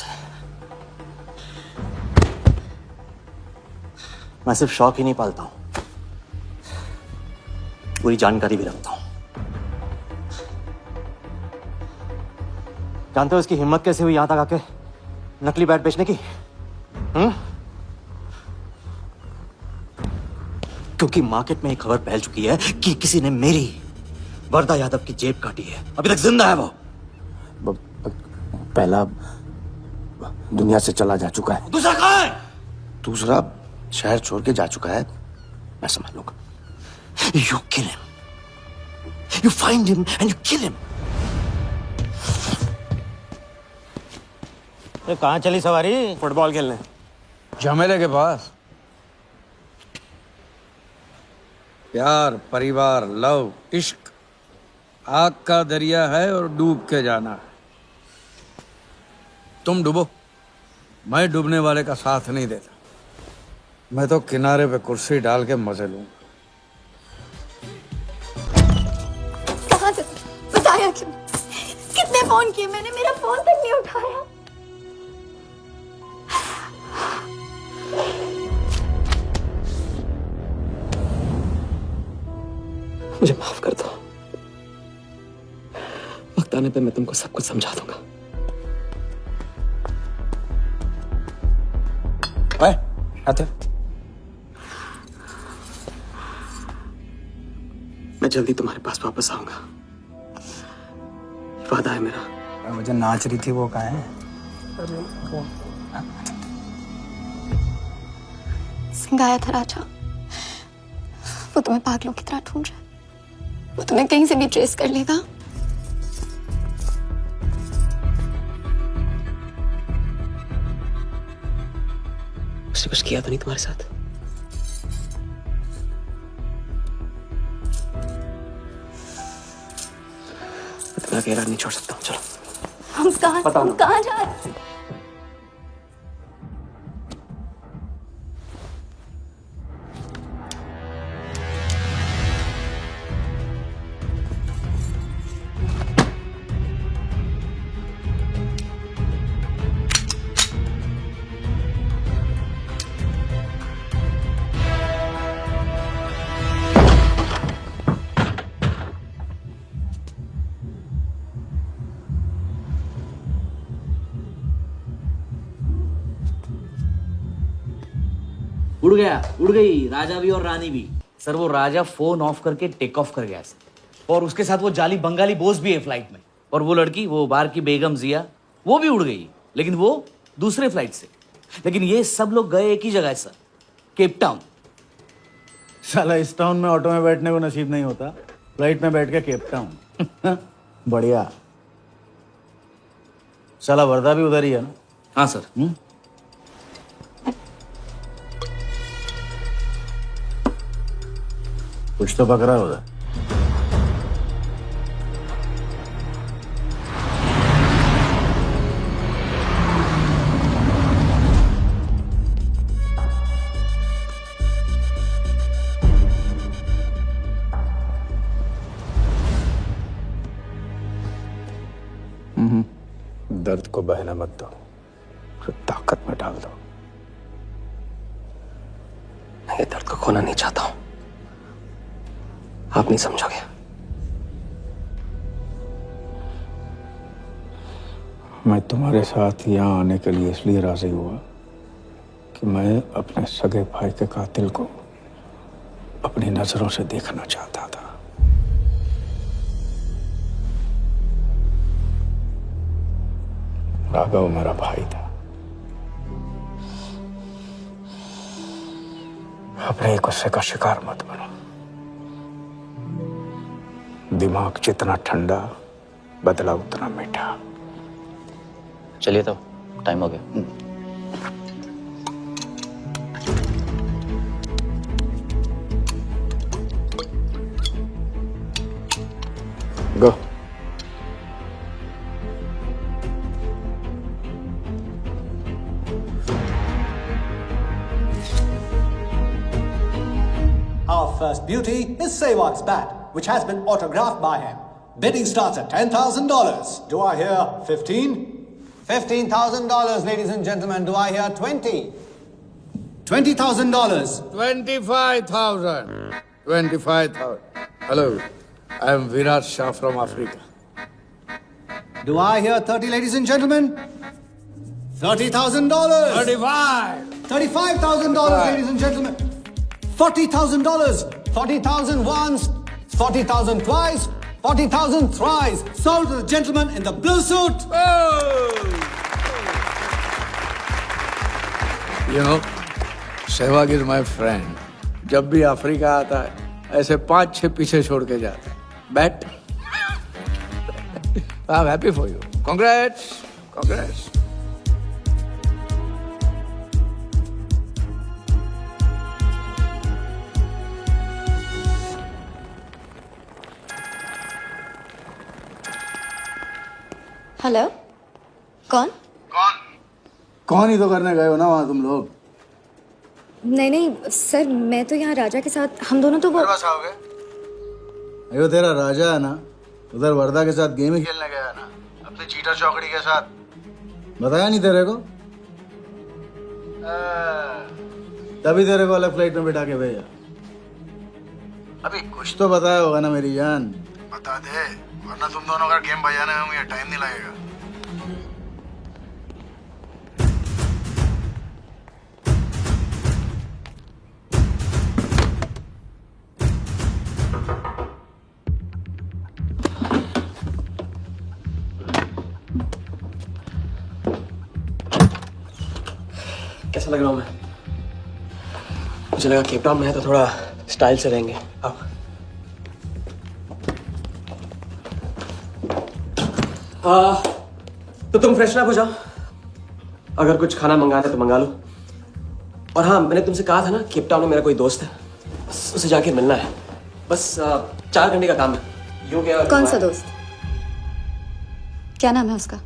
S8: मैं सिर्फ शौक ही नहीं पालता हूं, पूरी जानकारी भी रखता हूं। जानते हो इसकी हिम्मत कैसे हुई यहां तक आके नकली बैट बेचने की? क्योंकि मार्केट में एक खबर फैल चुकी है कि किसी ने मेरी वर्दा यादव की जेब काटी है। अभी तक जिंदा है वो।
S3: पहला दुनिया से चला जा चुका है,
S8: दूसरा कहाँ है?
S3: दूसरा शहर छोड़ के जा चुका है, मैं समझ लूंगा।
S8: You kill him. You find him and you kill him. कहाँ चली सवारी?
S3: फुटबॉल खेलने।
S6: झमेले के पास। प्यार, परिवार, लव, इश्क आग का दरिया है और डूब के जाना है। तुम डूबो, मैं डूबने वाले का साथ नहीं देता। मैं तो किनारे पे कुर्सी डाल के मजे लूंगा।
S1: कहाँ से बताया क्यों? कितने फोन किए मैंने, मेरा फोन तक नहीं उठाया।
S2: मुझे माफ कर दो, वक्त आने पे मैं तुमको सब कुछ समझा दूंगा।
S3: ओए, आते।
S2: मैं जल्दी तुम्हारे पास वापस आऊंगा, वादा है मेरा।
S9: मुझे नाच रही थी वो कहाँ है?
S1: सिंह आया था राजा, वो तुम्हें पागलों की तरह ढूंढ रहा है। वो तुम्हें कहीं से भी ट्रेस कर लेगा।
S2: उसने कुछ किया तो नहीं तुम्हारे साथ? मैं तुम्हें अकेला नहीं छोड़ सकता हूँ। चलो
S1: हम कहाँ जा रहे हैं?
S8: उड़ गया, उड़ गई राजा भी और रानी भी। सर वो राजा फोन ऑफ करके टेक ऑफ कर गया सर, और उसके साथ वो जाली बंगाली बोस भी है फ्लाइट में। और वो लड़की, वो बार की बेगम जिया, वो भी उड़ गई, लेकिन वो दूसरे फ्लाइट से। लेकिन ये सब लोग गए एक ही जगह है सर, केप टाउन।
S6: साला इस टाउन में ऑटो में बैठने को नसीब नहीं होता, फ्लाइट में बैठ के केप टाउन। बढ़िया। साला वर्दा भी उधर ही है ना?
S8: हाँ सर।
S6: कुछ तो पकड़ा उधर। दर्द को बहने मत दो, ताकत में डाल दो।
S2: मैं ये दर्द को खोना नहीं चाहता हूं, आप नहीं समझोगे।
S6: मैं तुम्हारे साथ यहाँ आने के लिए इसलिए राजी हुआ कि मैं अपने सगे भाई के कातिल को अपनी नजरों से देखना चाहता था। राघव मेरा भाई था। अपने गुस्से का शिकार मत बनो। दिमाग जितना ठंडा, बदला उतना मीठा।
S8: चलिए तो टाइम हो गया।
S6: गो।
S4: Our first beauty is Sehwag's bat, which has been autographed by him. Bidding starts at $10,000. Do I hear 15? $15,000, ladies and gentlemen. Do I hear 20? $20,000.
S6: 25,000. 25,000. Hello, I am Virat Shah from Africa.
S4: Do I hear 30, ladies and gentlemen? $30,000.
S6: 35.
S4: $35,000, ladies and gentlemen. $40,000. 40,000 once, 40,000 twice, 40,000 thrice. Sold to the gentleman in the blue suit.
S6: You know, Sehwag is my friend. जब भी अफ्रीका आता है, ऐसे 5-6 पीछे छोड़ के जाता है. Bet? I'm happy for you. Congrats. Congrats.
S5: Hello, कौन?
S6: कौन ही तो करने गए हो ना वहाँ तुम लोग?
S5: नहीं सर, मैं तो यहाँ राजा के साथ, हम दोनों तो वो
S6: आओगे? अयो तेरा राजा है ना, उधर वर्दा के साथ गेम ही खेलने गया है ना, अपने चीटा चौकड़ी के साथ। बताया नहीं तेरे को? तभी तेरे को अलग फ्लाइट में बिठा के भेजा। अभी कुछ तो बताया होगा ना मेरी जान। बता दे, वरना तुम दोनों का गेम बजाने में मुझे टाइम नहीं लगेगा।
S2: कैसा लग रहा हूँ मैं? मुझे लगा केप टाउन में है तो थोड़ा स्टाइल से रहेंगे। अब तो तुम फ्रेशन अप हो जाओ, अगर कुछ खाना मंगाना है तो मंगा लो। और हाँ, मैंने तुमसे कहा था ना, केप टाउन में मेरा कोई दोस्त है, बस उसे जाके मिलना है। बस 4 घंटे का काम है। यो क्या?
S1: कौन सा दोस्त? क्या नाम है उसका?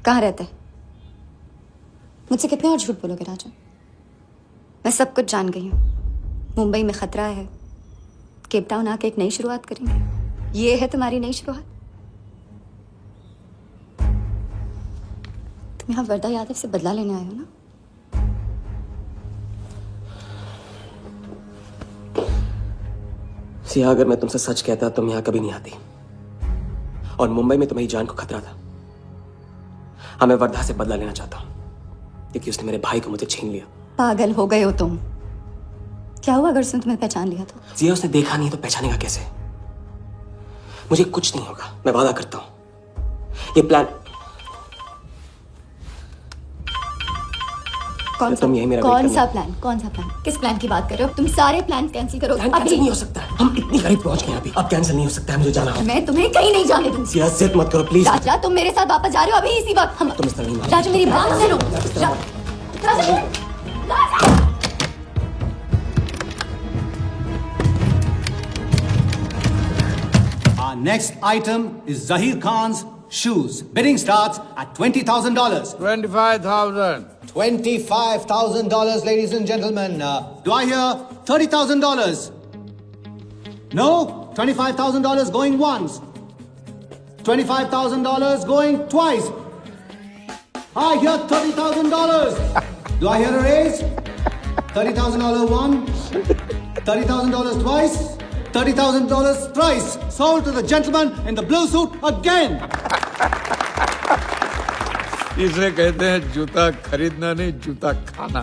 S1: कहाँ रहता है? मुझसे कितने और झूठ बोलोगे राजा? मैं सब कुछ जान गई हूँ। मुंबई में खतरा है, केप टाउन आके एक नई शुरुआत करेंगे। ये है तुम्हारी नई शुरुआत? तुम यहाँ वर्दा यादव से बदला लेने आए हो ना?
S2: सिया, अगर मैं तुमसे सच कहता तुम यहाँ कभी नहीं आती। और मुंबई में तुम्हारी जान को खतरा था। हाँ, मैं वर्धा से बदला लेना चाहता हूँ क्योंकि उसने मेरे भाई को मुझे छीन लिया।
S1: पागल हो गए हो तुम? क्या हुआ अगर उसने तुम्हें पहचान लिया तो?
S2: सिया, उसने देखा नहीं तो पहचानेगा कैसे? मुझे कुछ नहीं होगा, मैं वादा करता हूँ। ये प्लान
S1: कौन सा? कौन सा प्लान? कौन सा प्लान? किस प्लान की बात कर रहे हो? तुम सारे प्लान कैंसिल करो।
S2: कैंसिल नहीं हो सकता है, हम इतनी करीब पहुंच गए अभी। अब कैंसिल नहीं हो सकता है, मुझे जाना है।
S1: मैं तुम्हें कहीं नहीं जाने दूंगी।
S2: सिया, जिद मत करो प्लीज।
S1: राजा, तुम मेरे साथ वापस जा रहे हो अभी इसी वक्त। हम
S2: तुम इस तरह नहीं मान।
S1: राजा, मेरी बात सुनो। राजा,
S4: Our next item is Zahir Khan's shoes. Bidding starts at $20,000.
S6: 25,000.
S4: $25,000, ladies and gentlemen. Do I hear $30,000? No? $25,000 going once. $25,000 going twice. I hear $30,000. Do I hear a raise? $30,000 once. $30,000 twice. $30,000 thrice. Sold to the gentleman in the blue suit again.
S6: इसे कहते हैं जूता खरीदना नहीं, जूता खाना,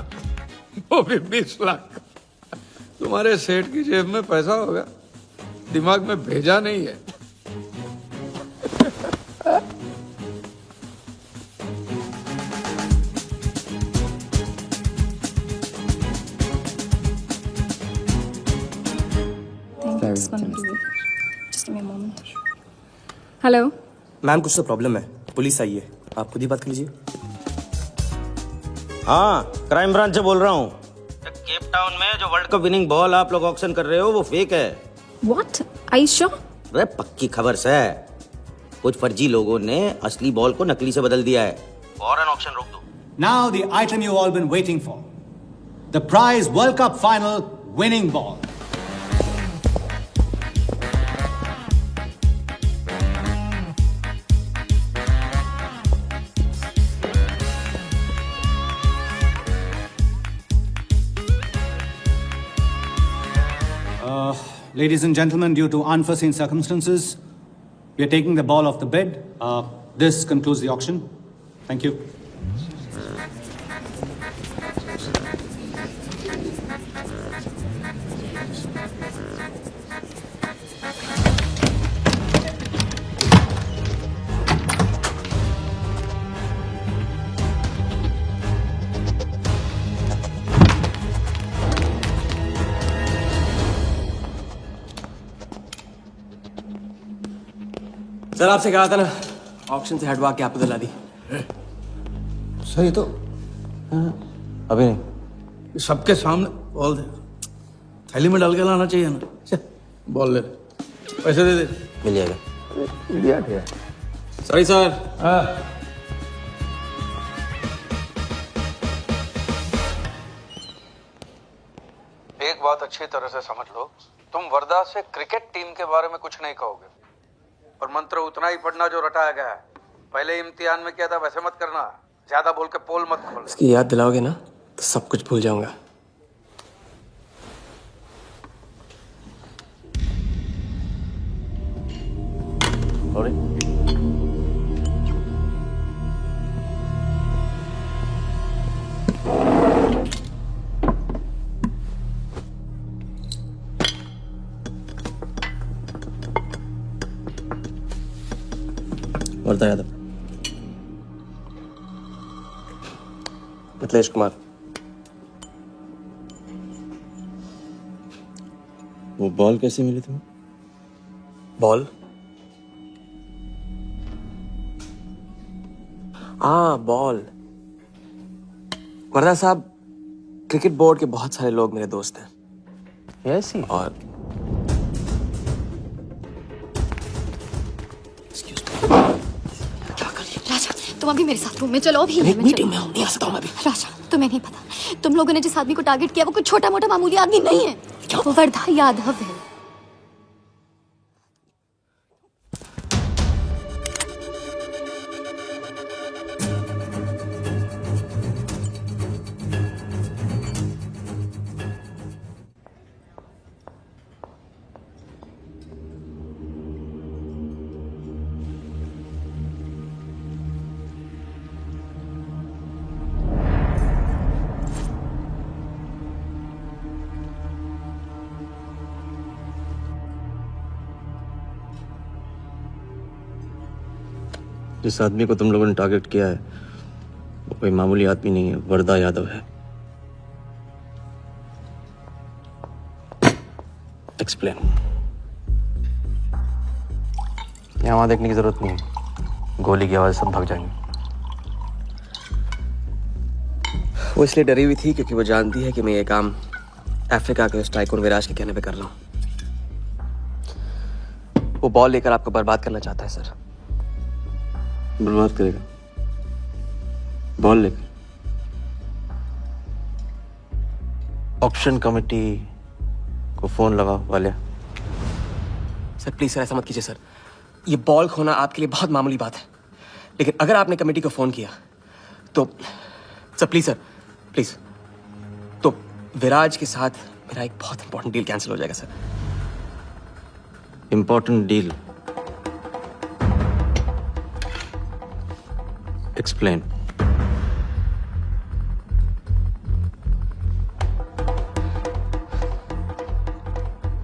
S6: वो भी 20 लाख। तुम्हारे सेठ की जेब में पैसा होगा, दिमाग में भेजा नहीं है।
S1: Just gonna do it. Just give me a moment. Hello.
S2: Ma'am कुछ तो प्रॉब्लम है, पुलिस आई है, आप खुद ही बात कर लीजिए।
S12: हाँ, क्राइम ब्रांच से बोल रहा हूँ। केप टाउन में जो वर्ल्ड कप विनिंग बॉल आप लोग ऑक्शन कर रहे हो वो फेक है।
S1: What? Are you sure?
S12: अरे पक्की खबर से कुछ फर्जी लोगों ने असली बॉल को नकली से बदल दिया है। फौरन ऑक्शन रोक दो।
S4: Now the item you've all been waiting for. The prize World Cup final winning ball. Ladies and gentlemen, due to unforeseen circumstances, we are taking the ball off the bid. This concludes the auction. Thank you.
S2: Sir आपसे कहा था ना, ऑक्शन से हटवा के आपको दिला दी।
S3: सर ये तो अभी नहीं,
S6: सबके सामने बॉल दे, थैली में डाल के लाना चाहिए ना। बॉल ले, पैसे दे दे।
S12: मिल जाएगा।
S2: Sorry sir.
S6: एक बात अच्छी तरह से समझ लो, तुम वर्धा से क्रिकेट टीम के बारे में कुछ नहीं कहोगे, और मंत्र उतना ही पढ़ना जो रटाया गया है। पहले इम्तिहान में किया था वैसे मत करना, ज्यादा बोल के पोल मत खोल।
S2: इसकी याद दिलाओगे ना तो सब कुछ भूल जाऊंगा। वर्धा यादव, मिथिलेश कुमार।
S12: वो बॉल कैसे मिली तुम्हें?
S2: बॉल? हाँ बॉल। वर्धा साहब, क्रिकेट बोर्ड के बहुत सारे लोग मेरे दोस्त हैं।
S3: ऐसी?
S2: और
S1: राजा, तुम अभी मेरे साथ रूम में चलो। अभी
S2: मीटिंग में हूँ, नहीं आ सकता हूँ मैं अभी।
S1: राजा, तुम्हें नहीं पता, तुम लोगों ने जिस आदमी को टारगेट किया वो कोई छोटा मोटा मामूली आदमी नहीं है। क्या? वो वर्धा यादव है।
S12: जिस आदमी को तुम लोगों ने टारगेट किया है वो कोई मामूली आदमी नहीं है, वर्धा यादव है। एक्सप्लेन।
S3: यहाँ वहाँ देखने की जरूरत नहीं है, गोली की आवाज सब भाग जाएंगे।
S2: वो इसलिए डरी हुई थी क्योंकि वो जानती है कि मैं ये काम अफ्रीका के उस टाइकून विराज के कहने पे कर रहा हूँ। वो बॉल लेकर आपको बर्बाद करना चाहता है सर।
S12: बर्बाद करेगा? बॉल लेकर? ऑक्शन कमेटी को फोन लगा वाले।
S2: सर प्लीज सर, ऐसा मत कीजिए सर। ये बॉल खोना आपके लिए बहुत मामूली बात है, लेकिन अगर आपने कमेटी को फोन किया तो सर प्लीज सर, प्लीज, तो विराज के साथ मेरा एक बहुत इंपॉर्टेंट डील कैंसिल हो जाएगा sir.
S12: Important deal? Explain.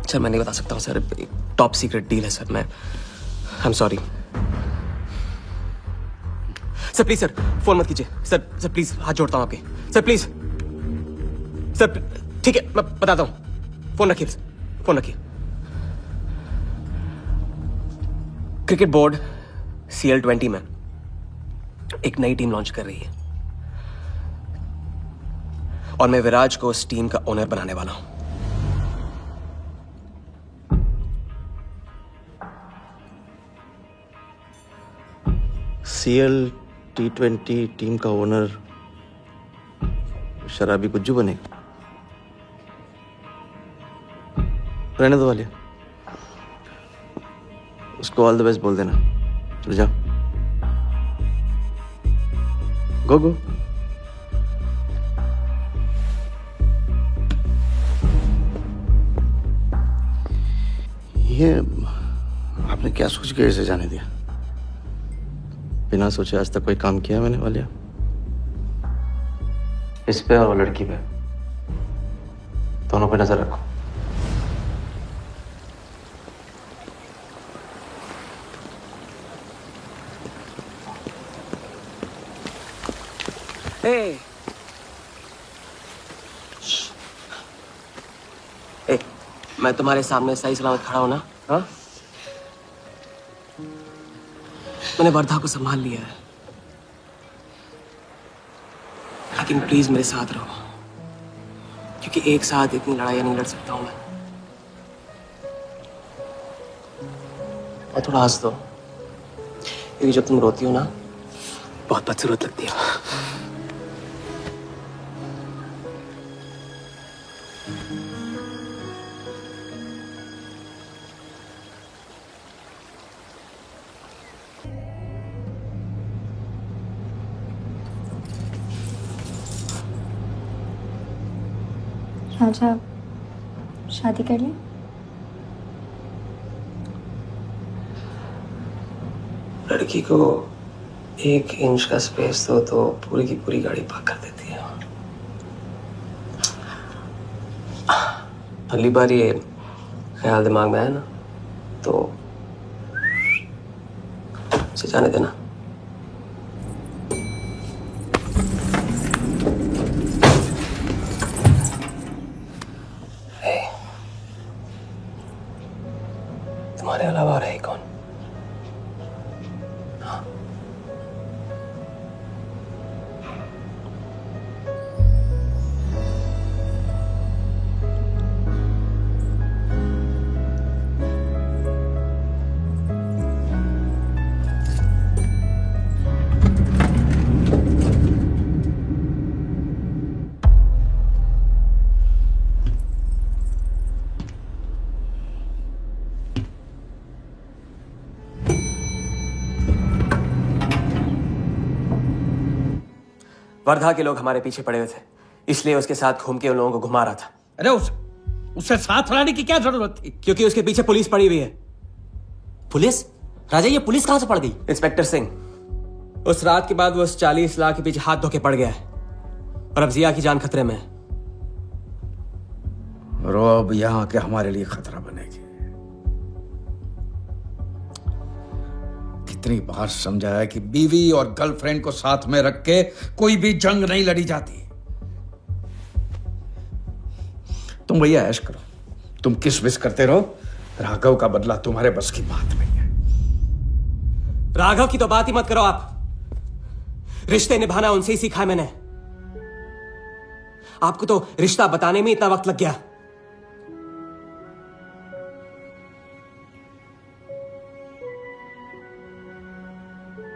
S2: Sir मैं नहीं बता सकता हूँ सर, टॉप सीक्रेट डील है सर। मैं I am sorry sir. Please sir phone मत कीजिए सर। सर प्लीज हाथ जोड़ता हूँ आपके सर, प्लीज सर। ठीक है मैं बताता हूँ, फोन रखिए, फोन रखिए। क्रिकेट बोर्ड CL20 में एक नई टीम लॉन्च कर रही है और मैं विराज को उस टीम का ओनर बनाने वाला हूं।
S12: CL T20 टीम का ओनर शराबी गुज्जू बनेगा। रहने दो वालिया, उसको ऑल द बेस्ट बोल देना। चल जाओ, गो गो। ये आपने क्या सोच के इसे जाने दिया? बिना सोचे आज तक कोई काम किया मैंने वालिया? इस पे और वो लड़की पे, दोनों पे नजर रखो।
S2: ए, मैं तुम्हारे सामने सही सलामत खड़ा हूं ना? हाँ, मैंने वर्धा को संभाल लिया है, लेकिन प्लीज मेरे साथ रहो, क्योंकि एक साथ इतनी लड़ाइयां नहीं लड़ सकता हूं मैं। और थोड़ा हंस दो, क्योंकि जब तुम रोती हो ना, बहुत बदसूरत लगती हो।
S1: राजा, शादी कर ले।
S2: लड़की को 1 इंच का स्पेस दो तो पूरी की पूरी गाड़ी पार्क कर देती है। अगली बार ये ख्याल दिमाग में आया ना, तो उसे जाने देना। तुम्हारे अलावा और है कौन? हाँ? वर्धा के लोग हमारे पीछे पड़े हुए थे, इसलिए उसके साथ घूम के उन लोगों को घुमा रहा था।
S6: अरे उससे साथ लाने की क्या जरूरत थी?
S2: क्योंकि उसके पीछे पुलिस पड़ी हुई है।
S12: पुलिस? राजा, ये पुलिस कहां से पड़ गई?
S2: इंस्पेक्टर सिंह, उस रात के बाद वो उस 40 लाख के पीछे हाथ धो के पड़ गया है और अब जिया की जान खतरे में है।
S6: और वो अब यहां के हमारे लिए खतरा बनेगी। कितनी बार समझाया कि बीवी और गर्लफ्रेंड को साथ में रख के कोई भी जंग नहीं लड़ी जाती। तुम भैया ऐश करो, तुम किस विस करते रहो, राघव का बदला तुम्हारे बस की बात नहीं है।
S2: राघव की तो बात ही मत करो आप। रिश्ते निभाना उनसे ही सीखा है मैंने। आपको तो रिश्ता बताने में इतना वक्त लग गया।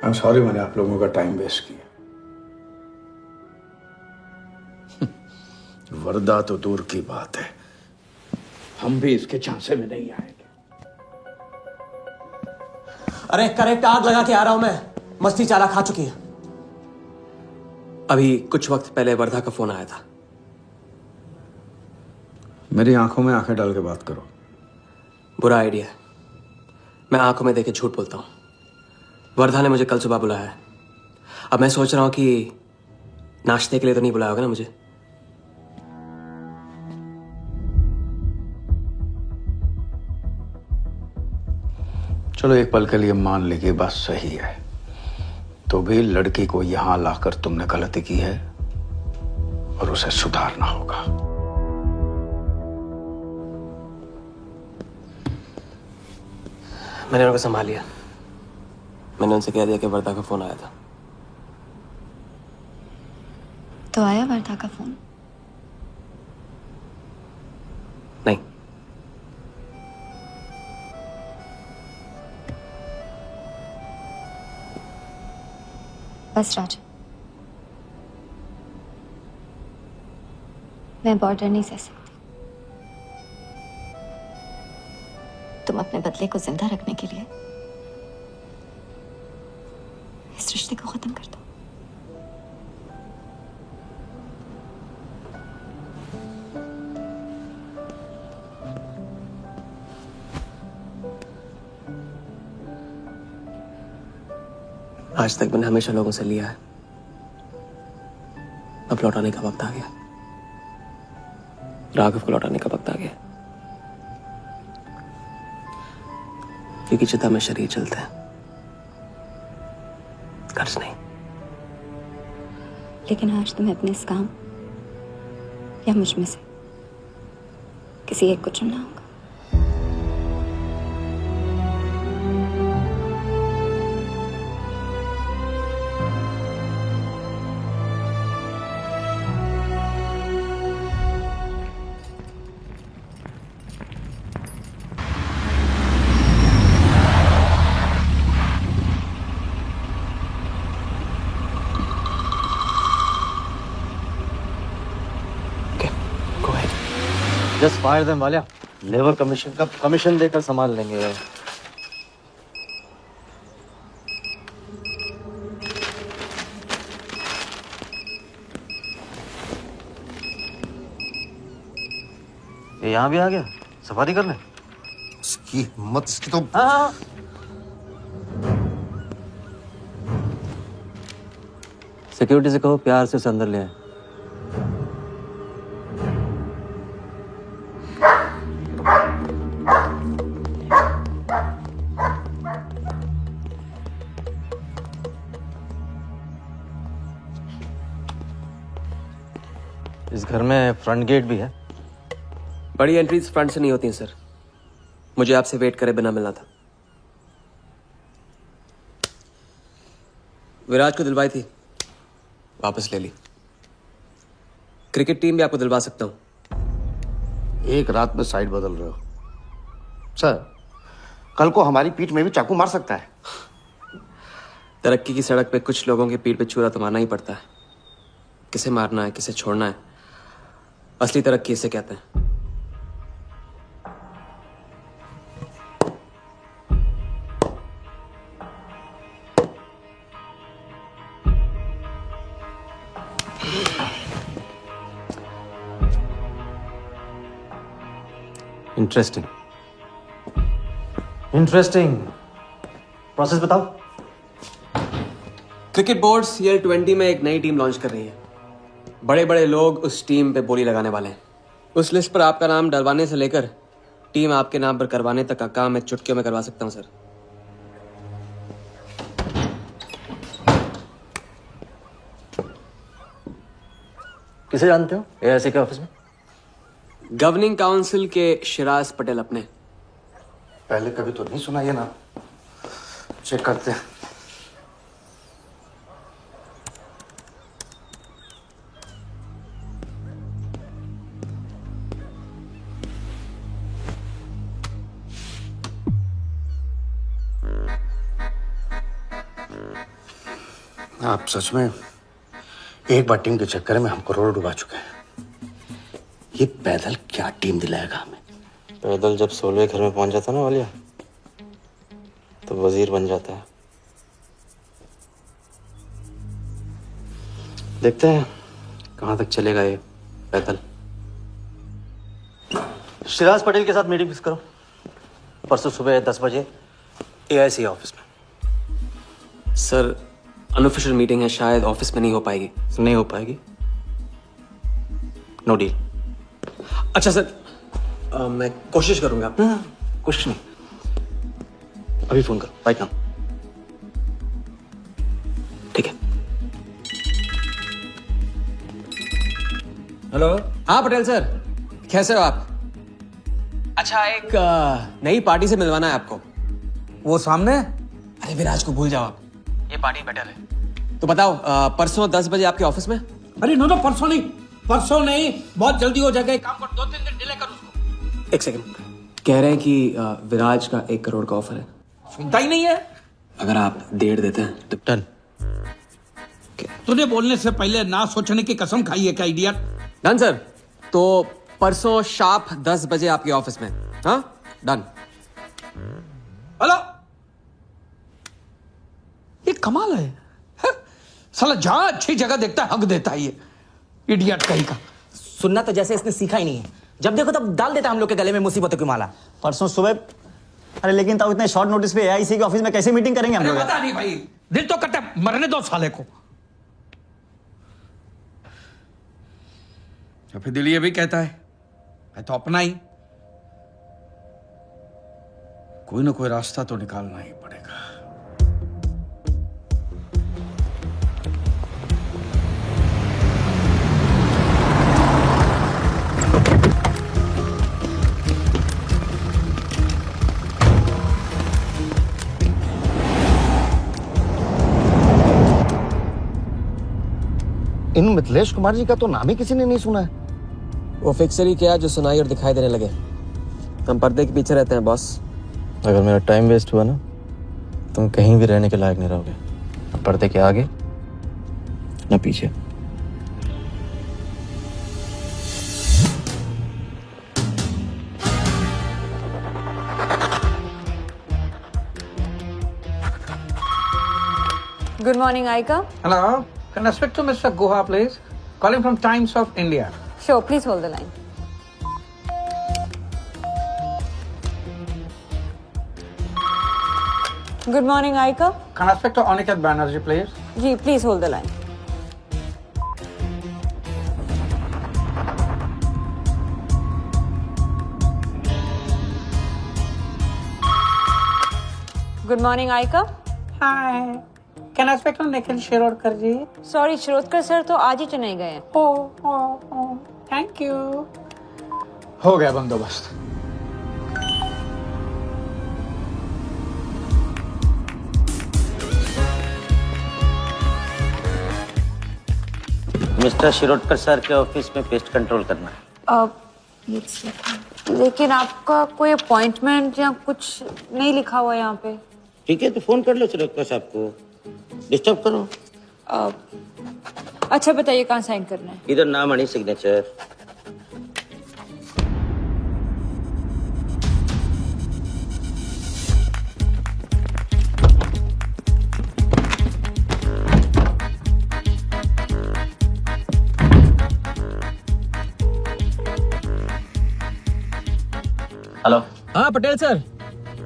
S6: I'm sorry मैंने आप लोगों का टाइम वेस्ट किया। वर्दा तो दूर की बात है, हम भी इसके झांसे में नहीं आएंगे।
S2: अरे करेक्ट आग लगा के आ रहा हूं मैं, मस्ती चारा खा चुकी है। अभी कुछ वक्त पहले वर्धा का फोन आया था।
S6: मेरी आंखों में आंखें डाल के बात करो।
S2: बुरा आइडिया है, मैं आंखों में देखे झूठ बोलता हूं। वर्धा ने मुझे कल सुबह बुलाया है। अब मैं सोच रहा हूं कि नाश्ते के लिए तो नहीं बुलाया होगा ना मुझे।
S6: चलो एक पल के लिए मान ले कि बात सही है, तो भी लड़की को यहां लाकर तुमने गलती की है और उसे सुधारना होगा।
S2: मैंने उनको संभाल लिया, मैंने उनसे कह दिया कि वर्दा का फोन आया था।
S1: तो आया वर्धा का फोन?
S2: नहीं।
S1: बस राजा, मैं बॉर्डर नहीं सह सकती। तुम अपने बदले को जिंदा रखने के लिए इस रिश्ते को खत्म कर दो।
S2: आज तक मैंने हमेशा लोगों से लिया है, अब लौटाने का वक्त आ गया। राघव को लौटाने का वक्त आ गया, क्योंकि चिता में शरीर चलते हैं, कर्ज नहीं।
S1: लेकिन आज तुम्हें अपने इस काम या मुझ में से किसी एक को चुनना होगा।
S8: Just fire them Walia, labour commission का कमीशन देकर संभाल लेंगे। ये यहाँ भी आ गया, सफारी कर ले।
S11: इसकी हिम्मत, इसकी तो।
S8: हाँ। सिक्योरिटी से कहो प्यार से उसे अंदर ले आए। इस घर में फ्रंट गेट भी है।
S2: बड़ी एंट्रीज फ्रंट से नहीं होती हैं सर, मुझे आपसे वेट करे बिना मिलना था। विराज को दिलवाई थी, वापस ले ली। क्रिकेट टीम भी आपको दिलवा सकता हूं।
S11: एक रात में साइड बदल रहे हो सर, कल को हमारी पीठ में भी चाकू मार सकता है।
S2: तरक्की की सड़क पे कुछ लोगों की पीठ पे छुरा तो मारना ही पड़ता है। किसे मारना है, किसे छोड़ना है, असली तरक्की इसे कहते हैं।
S8: Interesting interesting. प्रोसेस बताओ।
S2: क्रिकेट बोर्ड CL20 में एक नई टीम लॉन्च कर रही है। बड़े बड़े लोग उस टीम पे बोली लगाने वाले हैं। उस लिस्ट पर आपका नाम डलवाने से लेकर टीम आपके नाम पर करवाने तक का काम मैं चुटकियों में करवा सकता हूं सर।
S8: किसे जानते हो AIC के ऑफिस में?
S2: गवर्निंग काउंसिल के शिराज पटेल अपने।
S11: पहले कभी तो नहीं सुना ये ना, चेक करते हैं। आप सच में एक बार टीम के चक्कर में हम करोड़ डुबा चुके हैं। ये पैदल क्या टीम दिलाएगा हमें?
S8: पैदल जब 16वें घर में पहुंच जाता ना वालिया, तो वजीर बन जाता है। देखते हैं कहां तक चलेगा ये पैदल। शिराज पटेल के साथ मीटिंग फिक्स करो, परसों सुबह 10 बजे AIC ऑफिस में।
S2: सर अनऑफिशियल मीटिंग है, शायद ऑफिस में नहीं हो पाएगी।
S8: नहीं हो पाएगी, नो डील।
S2: अच्छा सर, मैं कोशिश करूंगा।
S8: कुछ नहीं, अभी फोन करो राइट नाउ।
S2: ठीक है।
S9: हेलो।
S2: हाँ पटेल सर, कैसे हो आप? अच्छा, एक नई पार्टी से मिलवाना है आपको।
S9: वो सामने?
S2: अरे अरे विराज को भूल जाओ आप, ये पार्टी बेटर है। तो बताओ परसों 10 बजे आपके ऑफिस में?
S6: अरे नो परसों नहीं, बहुत जल्दी हो जाएगा। एक काम कर, 2-3 दिन डिले कर उसको।
S2: एक सेकंड, कह रहे हैं कि विराज का 1 करोड़ का ऑफर है।
S6: सुनता ही नहीं है।
S2: अगर आप 1.5 देते हैं तो
S12: डन।
S6: तूने बोलने से पहले ना सोचने की कसम खाई है क्या इडियट?
S2: Done sir. तो परसों शार्प 10 बजे आपके ऑफिस में। हाँ डन।
S6: हेलो, ये कमाल है, साला जहां अच्छी जगह देखता है हक देता है ये इडियट कहीं का।
S12: सुनना तो जैसे इसने सीखा ही नहीं है, जब देखो तब डाल देता हम लोग के गले में मुसीबतों की माला।
S8: परसों सुबह, अरे लेकिन तब इतने शॉर्ट नोटिस पे एआईसी के ऑफिस में कैसे मीटिंग करेंगे हम लोग?
S6: पता नहीं भाई, दिल तो करता है मरने दो साले को। या फिर दिल ये भी कहता है मैं तो अपना ही, कोई ना कोई रास्ता तो निकालना ही पड़ेगा।
S13: इन मिथिलेश कुमार जी का तो नाम ही किसी ने नहीं सुना है।
S2: वो फिक्सर ही क्या जो सुनाई और दिखाई देने लगे। हम पर्दे के पीछे रहते हैं बॉस।
S3: अगर मेरा टाइम वेस्ट हुआ ना, तुम कहीं भी रहने के लायक नहीं रहोगे, न पर्दे के आगे न पीछे।
S14: Good morning, Aika.
S6: Hello, can I speak to Mr. Guha, please? Calling from Times of India.
S14: Sure, please hold the line. Good morning, Aika.
S6: Can I speak to Aniket Banerjee, please?
S14: Ji, please hold the line. Good morning, Aika.
S6: Hi. Can I speak to Nikhil Shirodkar ji?
S14: Sorry, Shirodkar sir तो आज ही चेन्नई गए हैं।
S6: Oh, thank you. हो गया बंदोबस्त।
S12: मिस्टर शिरोडकर सर के ऑफिस में पेस्ट कंट्रोल करना है।
S14: लेकिन आपका कोई अपॉइंटमेंट या कुछ नहीं लिखा हुआ यहाँ पे।
S12: ठीक है, तो फोन कर लो शिरोडकर साहब को, डिस्टर्ब करो।
S14: अच्छा बताइए कहाँ साइन करना है?
S12: इधर नाम आणि सिग्नेचर।
S8: हेलो।
S2: हाँ पटेल सर,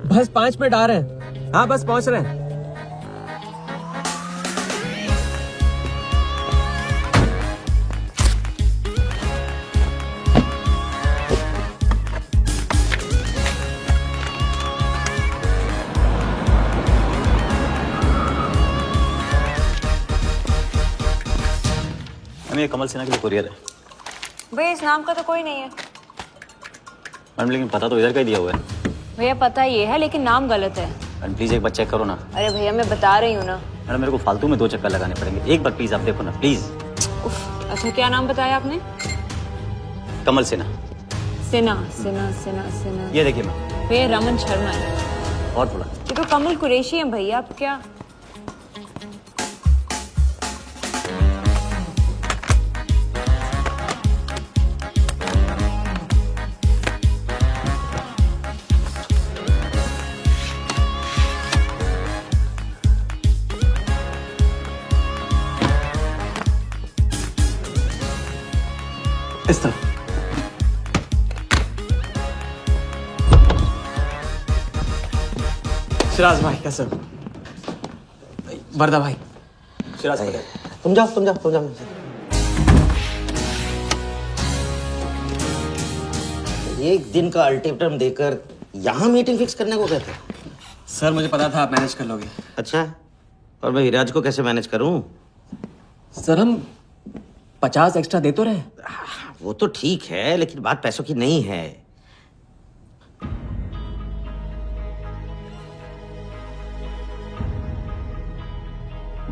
S2: बस 5 मिनट आ रहे हैं। हाँ बस पहुंच रहे हैं।
S8: मैम, ये कमल सिन्हा के लिए कुरियर है।
S14: भैया इस नाम का तो कोई नहीं है।
S8: मैम लेकिन पता तो इधर का ही दिया हुआ है।
S14: भैया पता ये है लेकिन नाम गलत है।
S8: मैम प्लीज एक बार चेक करो ना।
S14: अरे भैया मैं बता रही हूँ ना।
S8: मैडम मेरे को फालतू में 2 चक्कर लगाने पड़ेंगे, एक बार प्लीज आप देखो ना प्लीज।
S14: अच्छा क्या नाम बताया आपने?
S8: कमल सिन्हा।
S14: सिन्हा सिन्हा सिन्हा सिन्हा।
S8: ये देखिए मैम।
S14: भैया रमन शर्मा है।
S8: और थोड़ा।
S14: ये तो कमल कुरैशी है भैया, आप क्या?
S2: इस तरह। शिराज भाई कैसे हो? वर्दा भाई।
S8: शिराज भाई।
S12: तुम जाओ। एक दिन का अल्टीमेटम देकर यहाँ मीटिंग फिक्स करने को कहते हैं।
S2: सर मुझे पता था आप मैनेज कर लोगे।
S12: अच्छा, और मैं हिराज को कैसे मैनेज करूं?
S2: सर हम 50 एक्स्ट्रा दे तो रहे।
S12: वो तो ठीक है, लेकिन बात पैसों की नहीं है।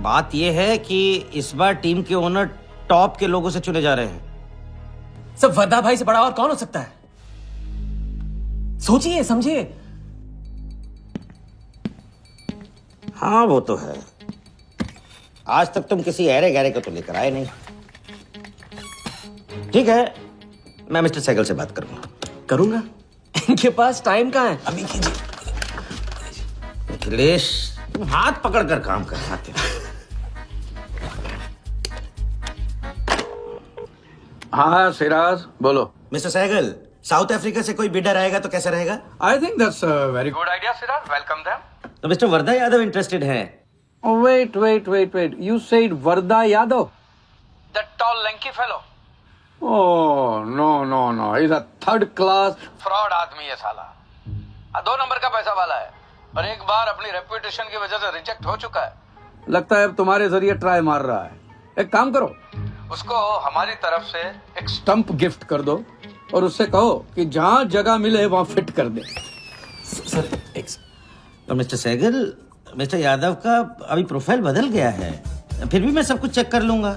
S12: बात यह है कि इस बार टीम के ओनर टॉप के लोगों से चुने जा रहे हैं।
S2: सब वर्धा भाई से बड़ा और कौन हो सकता है? सोचिए समझिए।
S12: हाँ वो तो है। आज तक तुम किसी अहरे गहरे को तो लेकर आए नहीं। ठीक है, मैं मिस्टर सहगल से बात
S2: करूंगा। इनके पास टाइम कहाँ है? अभी कीजिए।
S12: अखिलेश, तुम हाथ पकड़ कर काम कर सकते हो।
S6: हाँ सिराज बोलो।
S12: मिस्टर सहगल, साउथ अफ्रीका से कोई बिडर आएगा तो कैसा रहेगा?
S6: I think that's a very good idea Siraj, welcome them.
S12: तो मिस्टर वर्धा यादव इंटरेस्टेड है?
S6: Wait. You said Varda Yadav? That tall, lanky fellow? Oh, no. He's a third class fraud आदमी है साला। 2 नंबर का पैसा वाला है और एक बार अपनी रेपुटेशन की वजह से रिजेक्ट हो चुका है। लगता है अब तुम्हारे जरिए ट्राई मार रहा है। एक काम करो, उसको हमारी तरफ से एक स्टंप गिफ्ट कर दो और उससे कहो कि जहां जगह मिले वहां फिट कर दे।
S2: सर
S12: तो मिस्टर सहगल, मिस्टर यादव का अभी प्रोफाइल बदल गया है, फिर भी मैं सब कुछ चेक कर लूंगा।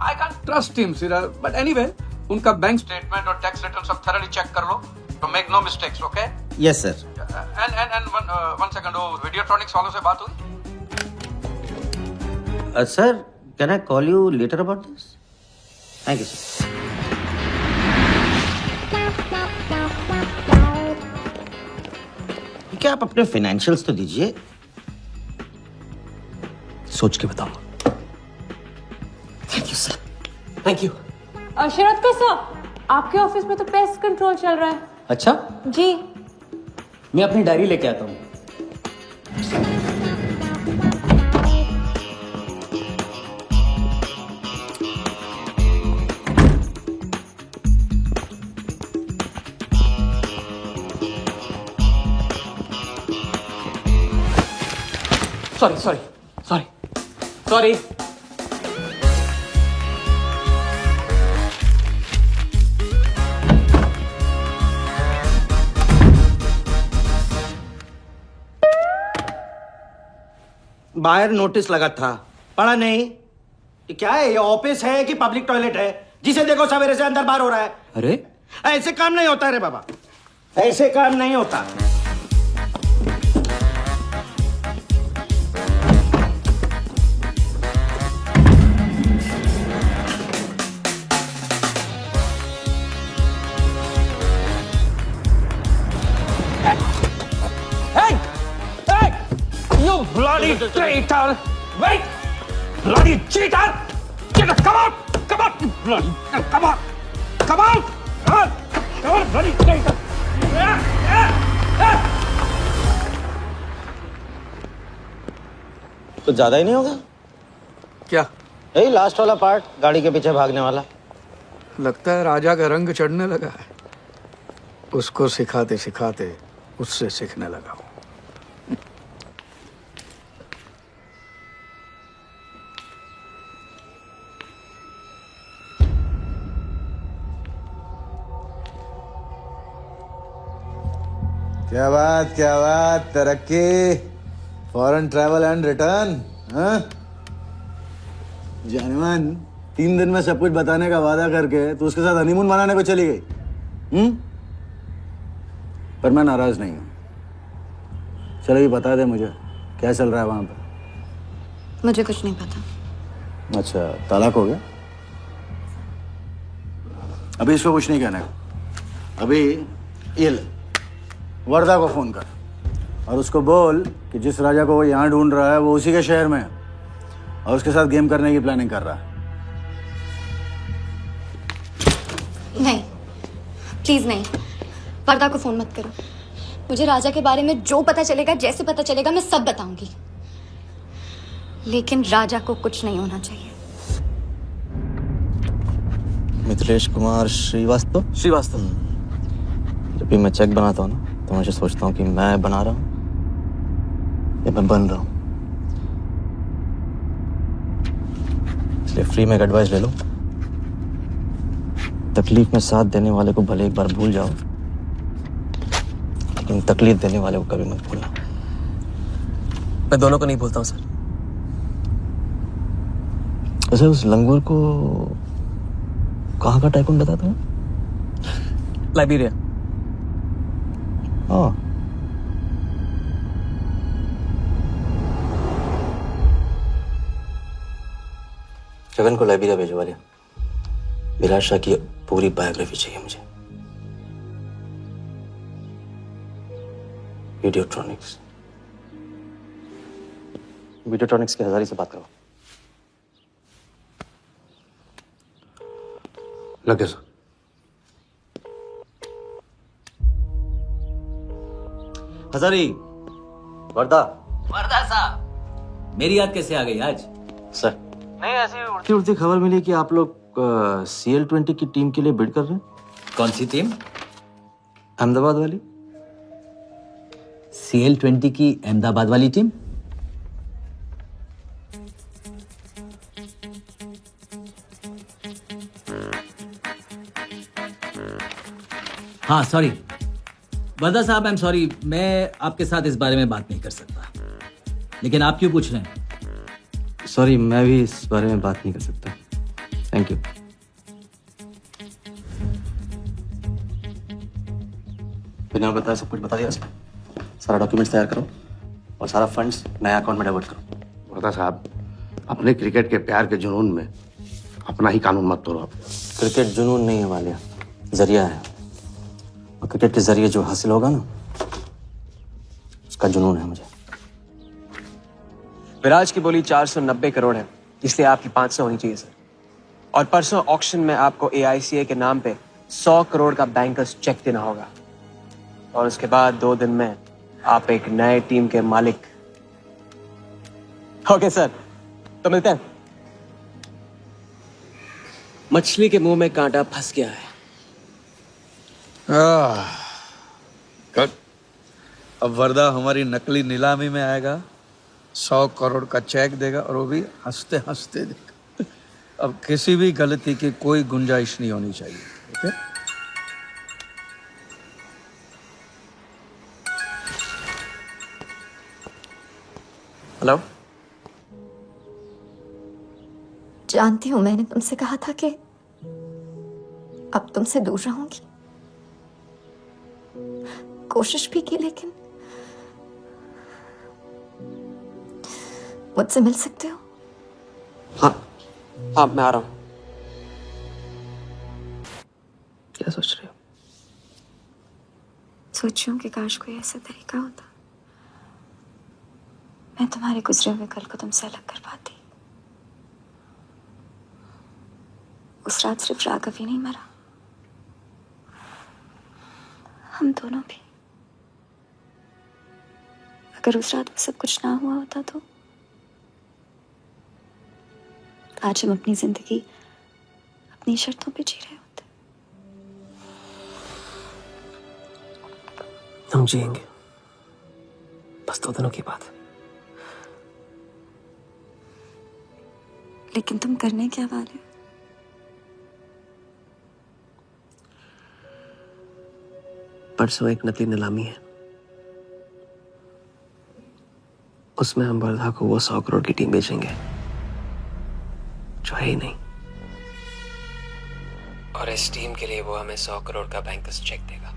S6: I can't trust him, Siraj. But anyway, उनका बैंक स्टेटमेंट और टैक्स रिटर्न सब thoroughly चेक कर लो, तो make no mistakes, okay?
S12: Yes, sir.
S6: And one second, वो Videotronics वालों से बात हुई?
S12: Sir, can I call you later about this? Thank you, sir. क्या आप अपने फाइनेंशियल्स तो दीजिए।
S2: सोच के बताओ। Thank you sir, thank you.
S14: Sharad का सर, आपके ऑफिस में तो पेस्ट कंट्रोल चल रहा है।
S8: अच्छा,
S14: जी।
S8: मैं अपनी डायरी लेके आता हूँ।
S2: सॉरी।
S12: बाहर नोटिस लगा था, पढ़ा नहीं? ये क्या है? ये ऑफिस है कि पब्लिक टॉयलेट है? जिसे देखो सवेरे से अंदर बाहर हो रहा है।
S8: अरे
S12: ऐसे काम नहीं होता रे बाबा, ऐसे काम नहीं होता।
S2: You bloody traitor! Wait! Bloody cheater! Get up! Come out! Come out! You bloody! Come out! Come out! Come on, bloody traitor!
S12: तो ज्यादा ही नहीं होगा
S6: क्या?
S12: यही लास्ट वाला पार्ट, गाड़ी के पीछे भागने वाला।
S6: लगता है राजा का रंग चढ़ने लगा है। उसको सिखाते सिखाते उससे सीखने लगा हूं।
S11: क्या बात, तरक्की, फॉरेन ट्रैवल एंड रिटर्न। जानवन 3 दिन में सब कुछ बताने का वादा करके तू उसके साथ हनीमून मनाने को चली गई। पर मैं नाराज नहीं हूं। चलो ये बता दे मुझे, क्या चल रहा है वहां पर?
S1: मुझे कुछ नहीं पता।
S11: अच्छा, तलाक हो गया? अभी इसको कुछ नहीं कहना है। अभी ये ले, वर्धा को फोन कर और उसको बोल कि जिस राजा को वो यहाँ ढूंढ रहा है वो उसी के शहर में है और उसके साथ गेम करने की प्लानिंग कर रहा है।
S1: नहीं, प्लीज नहीं, वर्धा को फोन मत करो। मुझे राजा के बारे में जो पता चलेगा, जैसे पता चलेगा, मैं सब बताऊंगी, लेकिन राजा को कुछ नहीं होना चाहिए।
S8: मिथिलेश कुमार श्रीवास्तव। जब भी मैं चेक बनाता हूँ ना, तो मुझे सोचता हूँ कि मैं बना रहा हूँ या मैं बन रहा हूँ। इसलिए फ्री में एक एडवाइस ले लो, तकलीफ में साथ देने वाले को भले एक बार भूल जाओ, लेकिन तकलीफ देने वाले को कभी मत भूलना।
S2: मैं दोनों को नहीं भूलता हूँ सर।
S3: वैसे उस लंगूर को कहाँ का टाइकून बताया तुम्हें?
S2: लाइबेरिया।
S3: हाँ। जगन को लाइबेरिया भेजवा लिया। विराट शाह की पूरी बायोग्राफी चाहिए मुझे। वीडियोट्रॉनिक्स के हजारी से बात करो।
S10: लगे सर।
S8: हजारी, वर्दा
S7: वर्दा साहब,
S8: मेरी याद कैसे आ गई आज?
S3: सर, नहीं ऐसी उड़ती उड़ती खबर मिली कि आप लोग CL20 की टीम के लिए बिड कर रहे हैं।
S8: कौन सी टीम?
S3: अहमदाबाद वाली।
S8: CL20 की अहमदाबाद वाली टीम? हाँ सॉरी वर्दा साहब, आई एम सॉरी, मैं आपके साथ इस बारे में बात नहीं कर सकता। लेकिन आप क्यों पूछ रहे हैं?
S3: सॉरी, मैं भी इस बारे में बात नहीं कर सकता। Thank you. बिना बताया सब कुछ बता दिया। सारा डॉक्यूमेंट्स तैयार करो और सारा फंड्स नया अकाउंट में डाइवर्ट करो।
S10: वर्दा साहब, अपने क्रिकेट के प्यार के जुनून में अपना ही कानून मत तोड़ो।
S3: क्रिकेट जुनून नहीं है वालिया, जरिया है। और क्रिकेट के जरिए जो हासिल होगा ना, उसका जुनून है मुझे।
S2: विराज की बोली 490 करोड़ है, इसलिए आपकी 500 होनी चाहिए सर। और परसों ऑक्शन में आपको AICA के नाम पे 100 करोड़ का बैंकर्स चेक देना होगा। और उसके बाद 2 दिन में आप एक नए टीम के मालिक। ओके सर, तो मिलते हैं। मछली के मुंह में कांटा फंस गया है।
S6: गुड। अब वर्दा हमारी नकली नीलामी में आएगा, 100 करोड़ का चेक देगा और वो भी हंसते हंसते देगा। अब किसी भी गलती की कोई गुंजाइश नहीं होनी चाहिए। ओके?
S2: हेलो।
S1: जानती हूं, मैंने तुमसे कहा था कि अब तुमसे दूर रहूंगी। कोशिश भी की, लेकिन मुझसे मिल सकते हो?
S2: हाँ हाँ, मैं आ रहा हूं। क्या सोच रहे हो?
S1: सोच रही हूं कि काश कोई ऐसा तरीका होता, मैं तुम्हारे गुजरे हुए कल को तुमसे अलग कर पाती। उस रात सिर्फ राघव ही नहीं मरा, हम दोनों भी। अगर उस रात वो सब कुछ ना हुआ होता तो आज हम अपनी जिंदगी अपनी शर्तों पे जी रहे होते।
S2: हम जिएंगे, बस 2 दिनों की बात है।
S1: लेकिन तुम करने क्या वाले हो?
S2: परसों एक नकली नीलामी है, उसमें हम वर्धा को वो 100 करोड़ की टीम बेचेंगे जो है ही नहीं। और इस टीम के लिए वो हमें 100 करोड़ का बैंकर्स चेक देगा।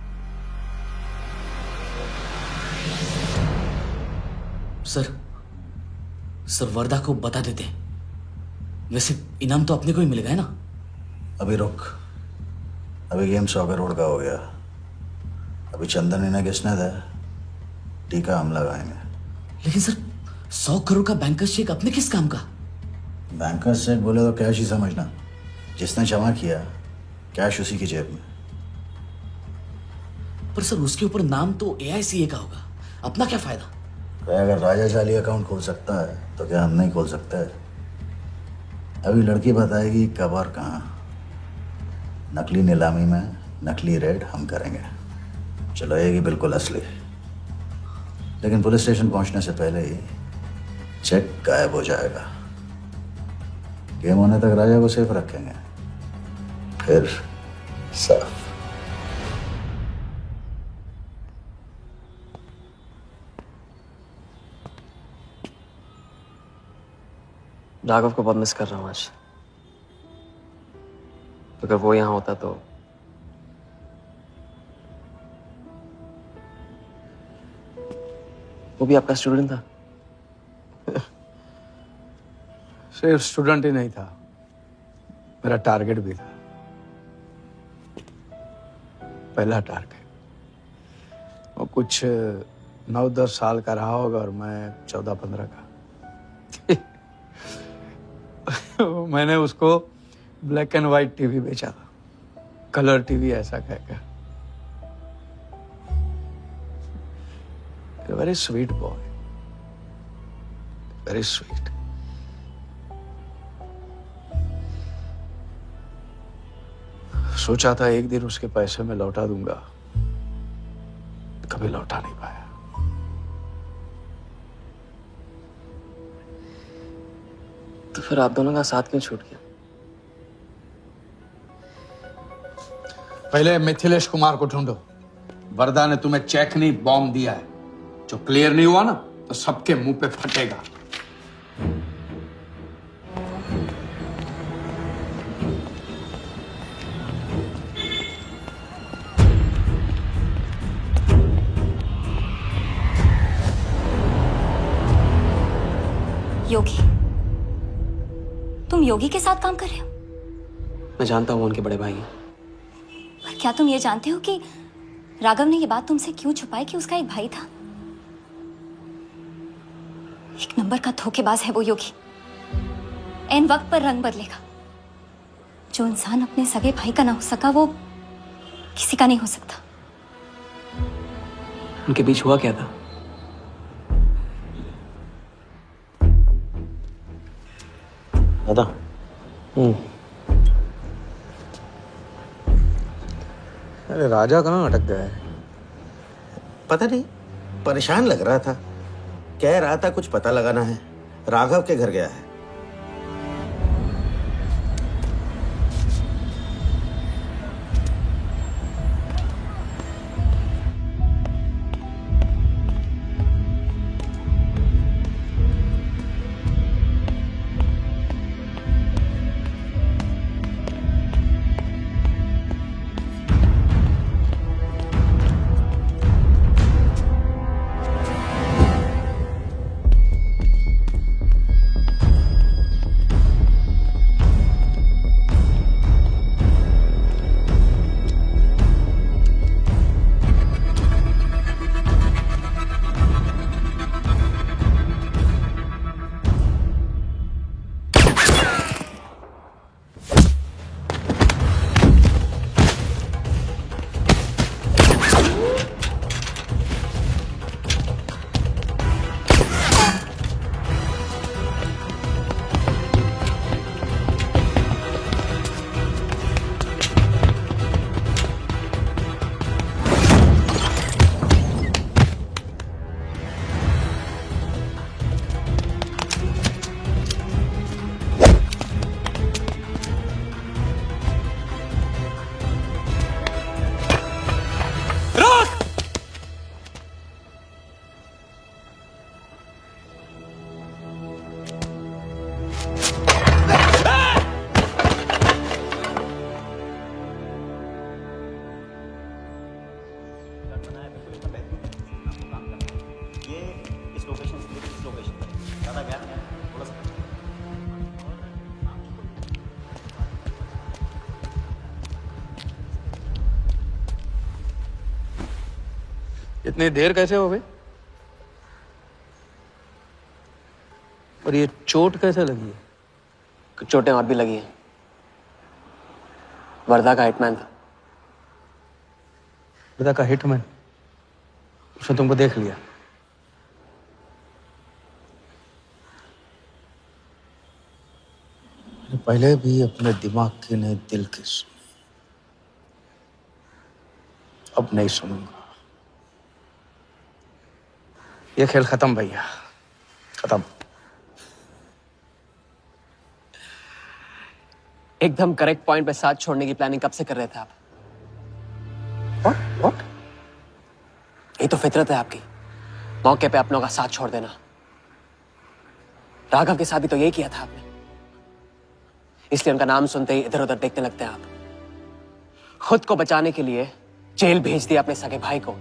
S8: सर वर्दा को बता देते। वैसे इनाम तो अपने को ही मिलेगा है ना?
S11: अभी रुक, अभी गेम 100 करोड़ का हो गया। अभी चंदन इन्हें किसने था, टीका हम लगाएंगे।
S8: लेकिन सर 100 करोड़ का बैंकर्स चेक अपने किस काम का?
S11: बैंकर्स चेक बोले तो कैश ही समझना। जिसने जमा किया कैश उसी की जेब में।
S8: पर सर उसके ऊपर नाम तो AICA का होगा, अपना क्या फायदा?
S11: अगर राजा जाली अकाउंट खोल सकता है तो क्या हम नहीं खोल सकते? अभी लड़की बताएगी कब और कहाँ। नकली नीलामी में नकली रेड हम करेंगे, चलाएगी बिल्कुल असली। लेकिन पुलिस स्टेशन पहुंचने से पहले ही चेक गायब हो जाएगा। गेम होने तक राजा को सेफ रखेंगे, फिर साफ।
S2: राघव को बहुत मिस कर रहा हूँ आज। अगर वो यहाँ होता तो वो भी आपका स्टूडेंट था।
S6: सिर्फ स्टूडेंट ही नहीं था, मेरा टारगेट भी था। पहला टारगेट। वो कुछ 9-10 साल का रहा होगा और मैं 14-15 का। मैंने उसको ब्लैक एंड व्हाइट टीवी बेचा था, कलर टीवी ऐसा कहकर। Very sweet boy, very sweet. सोचा था एक दिन उसके पैसे में लौटा दूंगा, कभी लौटा नहीं पाया।
S2: तो फिर आप दोनों का साथ क्यों छूट गया?
S6: पहले मिथिलेश कुमार को ढूंढो। वर्दा ने तुम्हें चेक नहीं बॉम्ब दिया है, जो क्लियर नहीं हुआ ना तो सबके मुंह पे फटेगा।
S1: योगी, तुम योगी के साथ काम कर रहे हो?
S2: मैं जानता हूँ वो उनके बड़े भाई हैं।
S1: पर क्या तुम ये जानते हो कि राघव ने ये बात तुमसे क्यों छुपाई कि उसका एक भाई था? एक नंबर का धोखेबाज है वो योगी। एन वक्त पर रंग बदलेगा। जो इंसान अपने सगे भाई का ना हो सका वो किसी का नहीं हो सकता।
S2: उनके बीच हुआ क्या था?
S3: दादा।
S6: अरे राजा कहाँ अटक गया है?
S12: पता नहीं, परेशान लग रहा था। कह रहा था कुछ पता लगाना है, राघव के घर गया है।
S6: इतनी देर कैसे हो गई? और ये चोट कैसे लगी है?
S2: कुछ चोटें और भी लगी हैं। वर्दा का हिटमैन था।
S6: वर्दा का हिटमैन? उसने तुमको देख लिया? पहले भी अपने दिमाग की नहीं दिल की सुनी, अब नहीं सुनूंगा। ये खेल खत्म भैया, खत्म।
S2: एकदम करेक्ट पॉइंट पे साथ छोड़ने की प्लानिंग कब से कर रहे थे आप?
S6: What?
S2: ये तो फितरत है आपकी, मौके पे अपनों का साथ छोड़ देना। राघव के साथ भी तो यही किया था आपने। इसलिए उनका नाम सुनते ही इधर उधर देखने लगते हैं आप। खुद को बचाने के लिए जेल भेज दिया अपने सगे भाई को,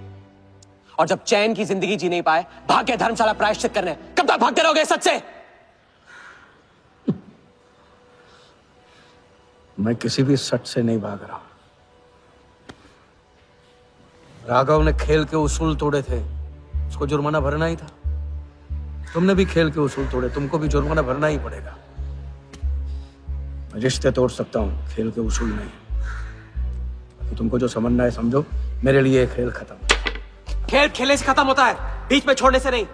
S2: और जब चैन की जिंदगी जी नहीं पाए भाग के धर्मशाला प्रायश्चित करने। कब तक भागते रहोगे सच से?
S6: मैं किसी भी सच से नहीं भाग रहा। राघव ने खेल के उसूल तोड़े थे, उसको जुर्माना भरना ही था। तुमने भी खेल के उसूल तोड़े, तुमको भी जुर्माना भरना ही पड़ेगा। मैं रिश्ते तोड़ सकता हूं, खेल के उसूल नहीं। तो तुमको जो समझना है समझो, मेरे लिए खेल खत्म।
S2: खेल खेलने से खत्म होता है, बीच में छोड़ने से नहीं।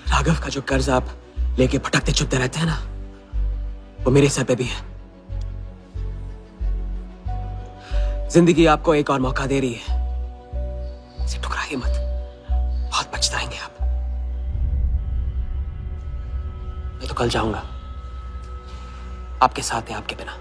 S2: राघव का जो कर्ज आप लेके भटकते चुपते रहते हैं ना, वो मेरे सर पे भी है। जिंदगी आपको एक और मौका दे रही है, इसे ठुकराइए मत, बहुत पछताएंगे आप। मैं तो कल जाऊंगा, आपके साथ है, आपके बिना।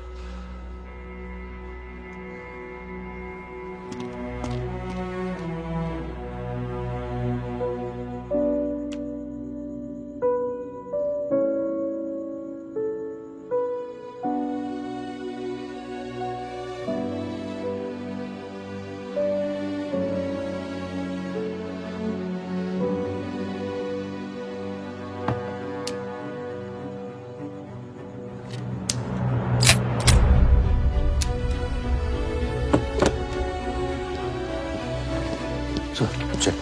S3: चल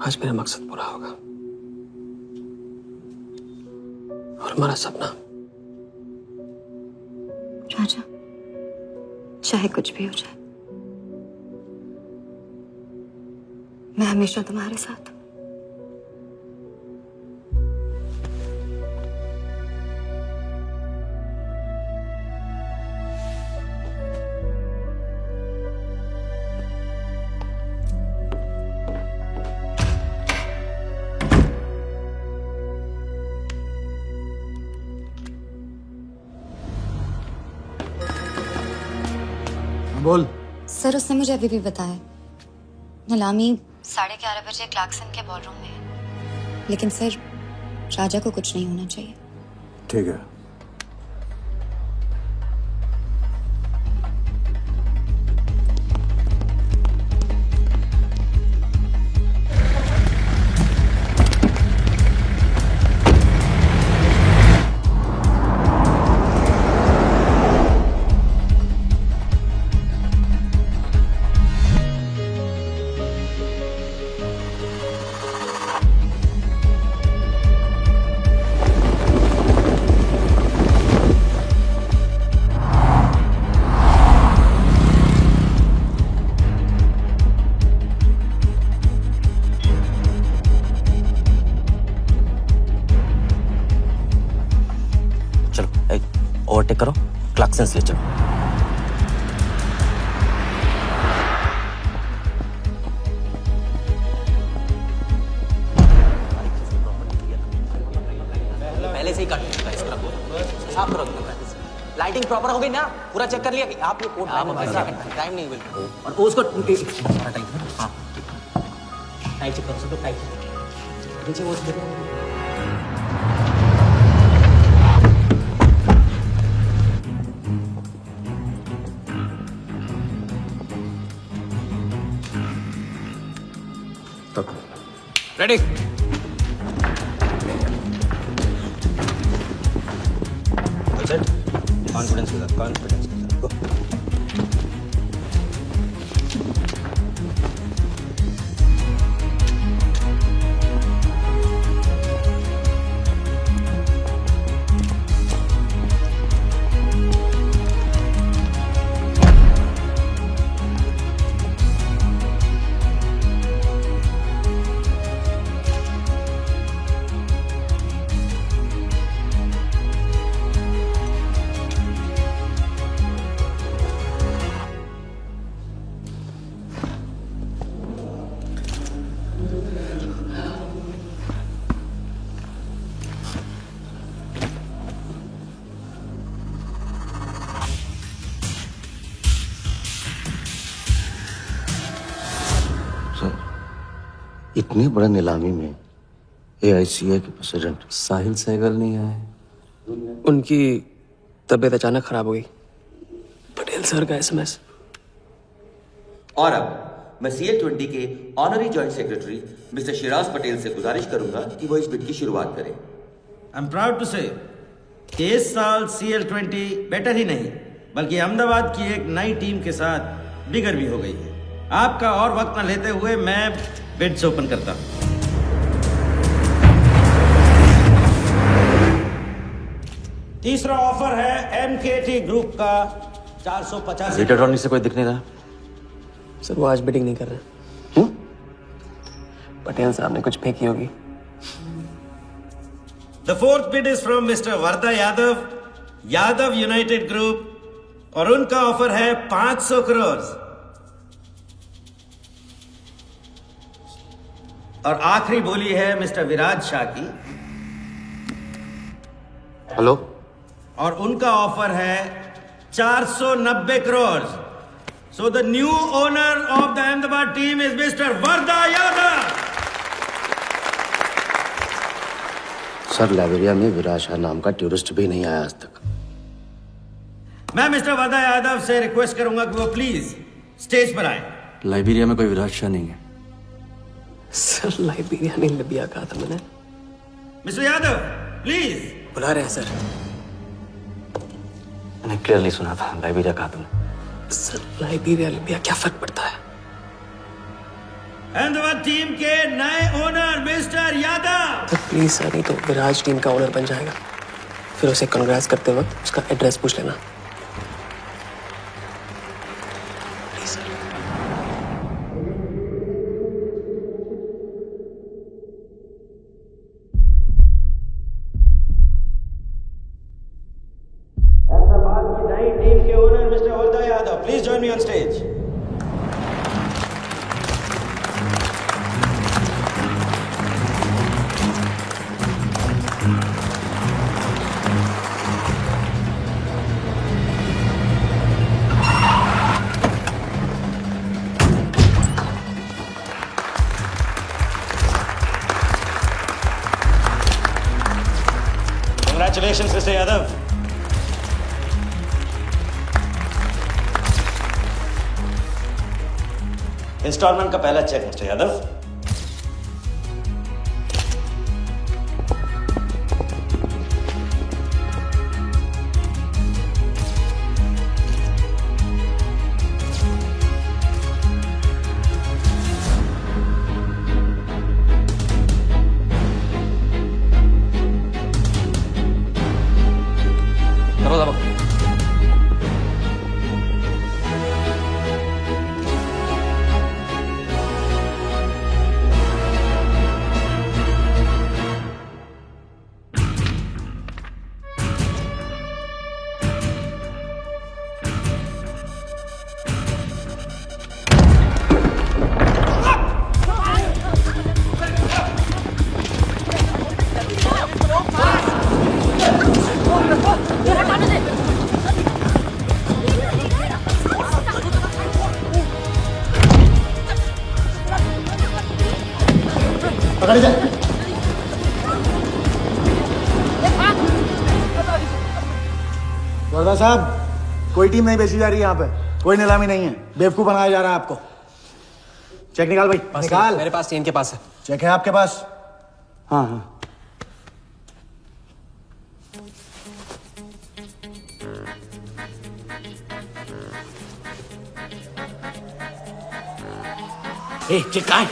S2: आज मेरा मकसद पूरा होगा और हमारा सपना।
S1: राजा, चाहे कुछ भी हो जाए, मैं हमेशा तुम्हारे साथ हूं।
S6: बोल।
S1: सर, उसने मुझे अभी भी बताया नीलामी 11:30 बजे क्लार्कसन के बॉलरूम में है। लेकिन सर, राजा को कुछ नहीं होना चाहिए।
S10: ठीक है।
S8: ओवरटेक करो, क्लार्कसन से ले चलो।
S7: पहले से ही कट चुका है इसका, साफ करो। लाइटिंग प्रॉपर हो गई ना? पूरा चेक कर लिया कि आप ये कोड टाइम नहीं बिल्कुल। और उसको टाइट, हाँ टाइट चेक करो, सब टाइट नीचे वो
S2: रेडी।
S8: कॉन्फिडेंस के साथ, कॉन्फिडेंस के साथ, गो।
S13: इतनी बड़ा नीलामी में AICA के प्रेसिडेंट
S2: साहिल सहगल नहीं आए, उनकी तबीयत अचानक खराब हो गई। पटेल सर का SMS।
S15: और अब मैं CL20 के honorary joint secretary mister Shiraz Patel से गुजारिश करूंगा कि वो इस बिड की शुरुआत करें।
S12: आई एम प्राउड टू से कि इस साल CL20 बेटर ही नहीं बल्कि अहमदाबाद की एक नई टीम के साथ बिगर भी हो गई है। आपका और वक्त न लेते हुए मैं बिड्स ओपन करता हूं। तीसरा ऑफर है MKT ग्रुप का 450।
S8: रीटर ट्रॉनी से कोई दिख नहीं रहा।
S2: सर वो आज बिडिंग नहीं कर रहे। पटेल साहब ने कुछ फेंकी होगी।
S12: The fourth bid is from mister Vardha Yadav, Yadav United group, और उनका ऑफर है 500 करोड़। और आखिरी बोली है मिस्टर विराज शाह की।
S3: हेलो।
S12: और उनका ऑफर है 490 crore. So the new owner of the Ahmedabad team is mister Vardha Yadav.
S3: Sir Liberia में विराज शाह नाम का टूरिस्ट भी नहीं आया आज तक।
S12: मैं मिस्टर वर्धा यादव से रिक्वेस्ट करूंगा कि वो प्लीज स्टेज पर आए।
S8: लाइबेरिया में कोई विराज शाह नहीं है।
S2: सर लाइबेरिया नहीं, लिबिया कहा था मैंने।
S12: Mister Yadav please.
S2: बुला रहे हैं सर।
S8: मैंने क्लियरली सुना था लाइबेरिया कहा तुमने।
S2: सर लाइबेरिया लिबिया क्या फर्क पड़ता है?
S12: अहमदाबाद टीम के नए ओनर मिस्टर यादव।
S2: तो प्लीज सर, नहीं तो विराज टीम का ओनर बन जाएगा। फिर उसे कांग्रेस करते वक्त उसका एड्रेस पूछ लेना। Please sir.
S12: अहमदाबाद की नई टीम के owner mister Vardha Yadav, please join me on stage. Congratulations, Mr. Yadav. Instalment का पहला चेक मिस्टर यादव।
S2: करो दबा।
S4: पकड़ जा।
S13: वर्धा साहब, कोई टीम नहीं बेची जा रही यहाँ पे, कोई नीलामी नहीं है। बेवकूफ बनाया जा रहा है आपको। चेक निकाल भाई, निकाल।
S2: मेरे पास इनके पास है।
S13: चेक है आपके पास? हाँ हाँ।
S8: चेक कहाँ है?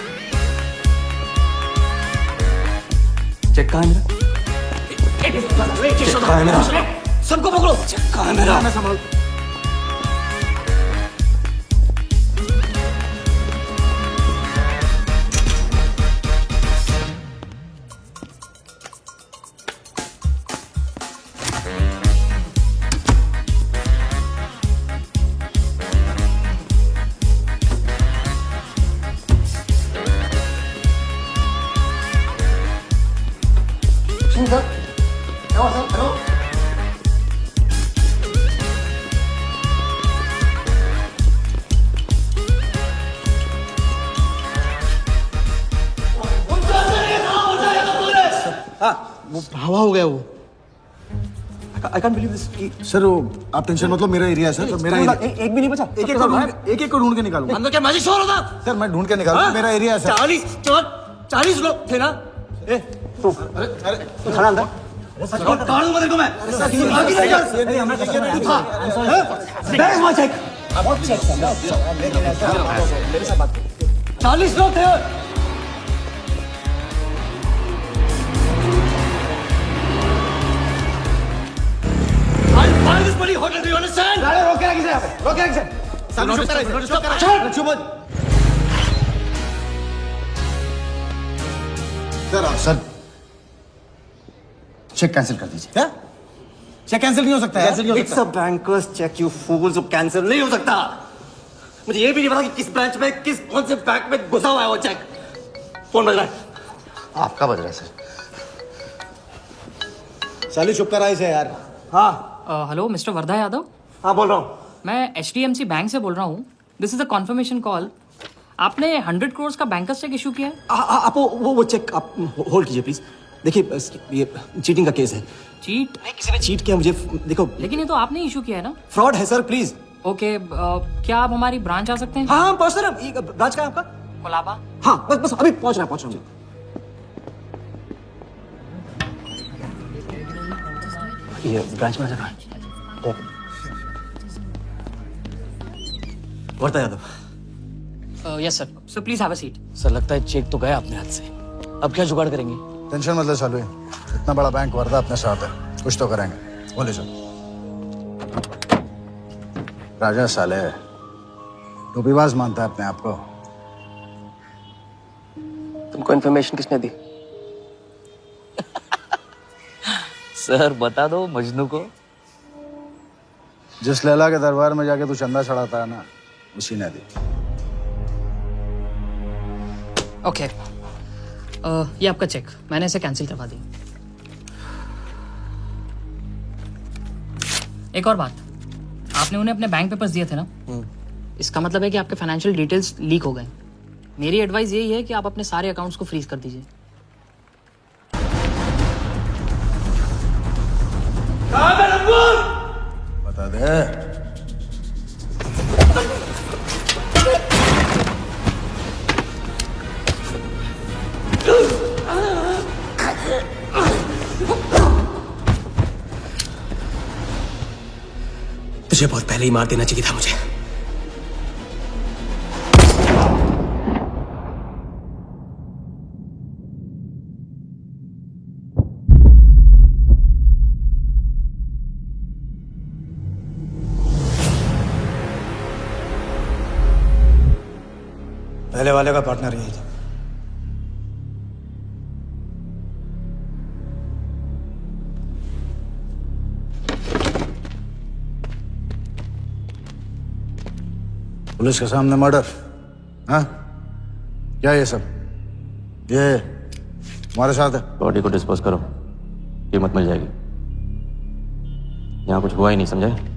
S8: चेक कहाँ है मेरा? चेक कहाँ है मेरा? सबको पकड़ो। चेक कहाँ है मेरा? मैं संभाल।
S13: वो हवा हो गया वो।
S3: आई कांट बिलीव दिस कि
S13: सर वो आप टेंशन मत लो, मेरा एरिया है सर, मेरा एरिया।
S3: एक भी नहीं बचा।
S13: एक को ढूंढ के निकालूंगा।
S12: अंदर क्या मैजिक शोर होता?
S13: सर मैं ढूंढ के निकालूंगा, मेरा एरिया है सर।
S12: 40 लोग थे ना?
S3: खड़ा अंदर।
S12: काट दूंगा तेरे को मैं।
S3: बैग वहाँ चेक।
S12: 40 लोग थे। I'll this bloody hotel, do you understand?
S13: रोक के रखिए यहाँ पे, रोक के रखिए। सर चेक कैंसिल कर दीजिए।
S3: क्या?
S13: चेक कैंसिल नहीं हो सकता है।
S3: It's a banker's cheque you fools, cancel नहीं हो सकता।
S12: मुझे ये भी नहीं पता कि किस ब्रांच में कौन से बैंक में घुसा हुआ है वो चेक। फोन बज रहा है।
S13: आपका बज रहा है सर। साली चुप कर आई से यार।
S12: हाँ
S9: हेलो मिस्टर वर्धा यादव।
S12: हाँ बोल रहा हूँ।
S9: मैं HDMC बैंक से बोल रहा हूँ। This is a confirmation call. आपने 100 करोड़ का बैंकर्स चेक इशू किया है?
S3: आप वो चेक आप होल्ड कीजिए प्लीज। देखिए ये चीटिंग का केस है।
S9: चीट?
S3: नहीं, किसी ने चीट किया मुझे। देखो
S9: लेकिन ये तो आपने इशू किया है ना।
S3: फ्रॉड है सर, प्लीज।
S9: ओके क्या आप हमारी ब्रांच आ सकते हैं?
S3: हाँ पहुंच सर। ब्रांच का है आपका?
S9: कोलाबा।
S3: हाँ बस अभी पहुंच रहा हूँ। ये ब्रांच मैनेजर कहाँ है? Wardha Yadav.
S9: Yes sir. So please have a seat.
S2: Sir लगता है चेक तो गया अपने हाथ से। अब क्या जुगाड़ करेंगे?
S13: टेंशन मत ले सालू, इतना बड़ा बैंक वर्धा अपने साथ है, कुछ तो करेंगे। बोले सर। राजा साले टोपीबाज मानता है अपने आप को।
S2: तुमको इन्फॉर्मेशन किसने दी?
S8: सर बता दो मजनू को।
S13: जिस लैला के दरबार में जाके तू चंदा चढ़ाता है ना, उसी ने दी।
S9: ओके ये आपका चेक, मैंने इसे कैंसिल करवा दी। एक और बात, आपने उन्हें अपने बैंक पेपर्स दिए थे ना, इसका मतलब है कि आपके फाइनेंशियल डिटेल्स लीक हो गए। मेरी एडवाइस यही है कि आप अपने सारे अकाउंट्स को फ्रीज कर दीजिए।
S13: बता दे।
S2: तुझे बहुत पहले ही मार देना चाहिए था मुझे।
S13: पहले वाले का पार्टनर यही था। पुलिस के सामने मर्डर? हाँ क्या ये सब? ये हमारे साथ है।
S16: बॉडी को डिस्पोज करो, कीमत मिल जाएगी। यहाँ कुछ हुआ ही नहीं, समझे?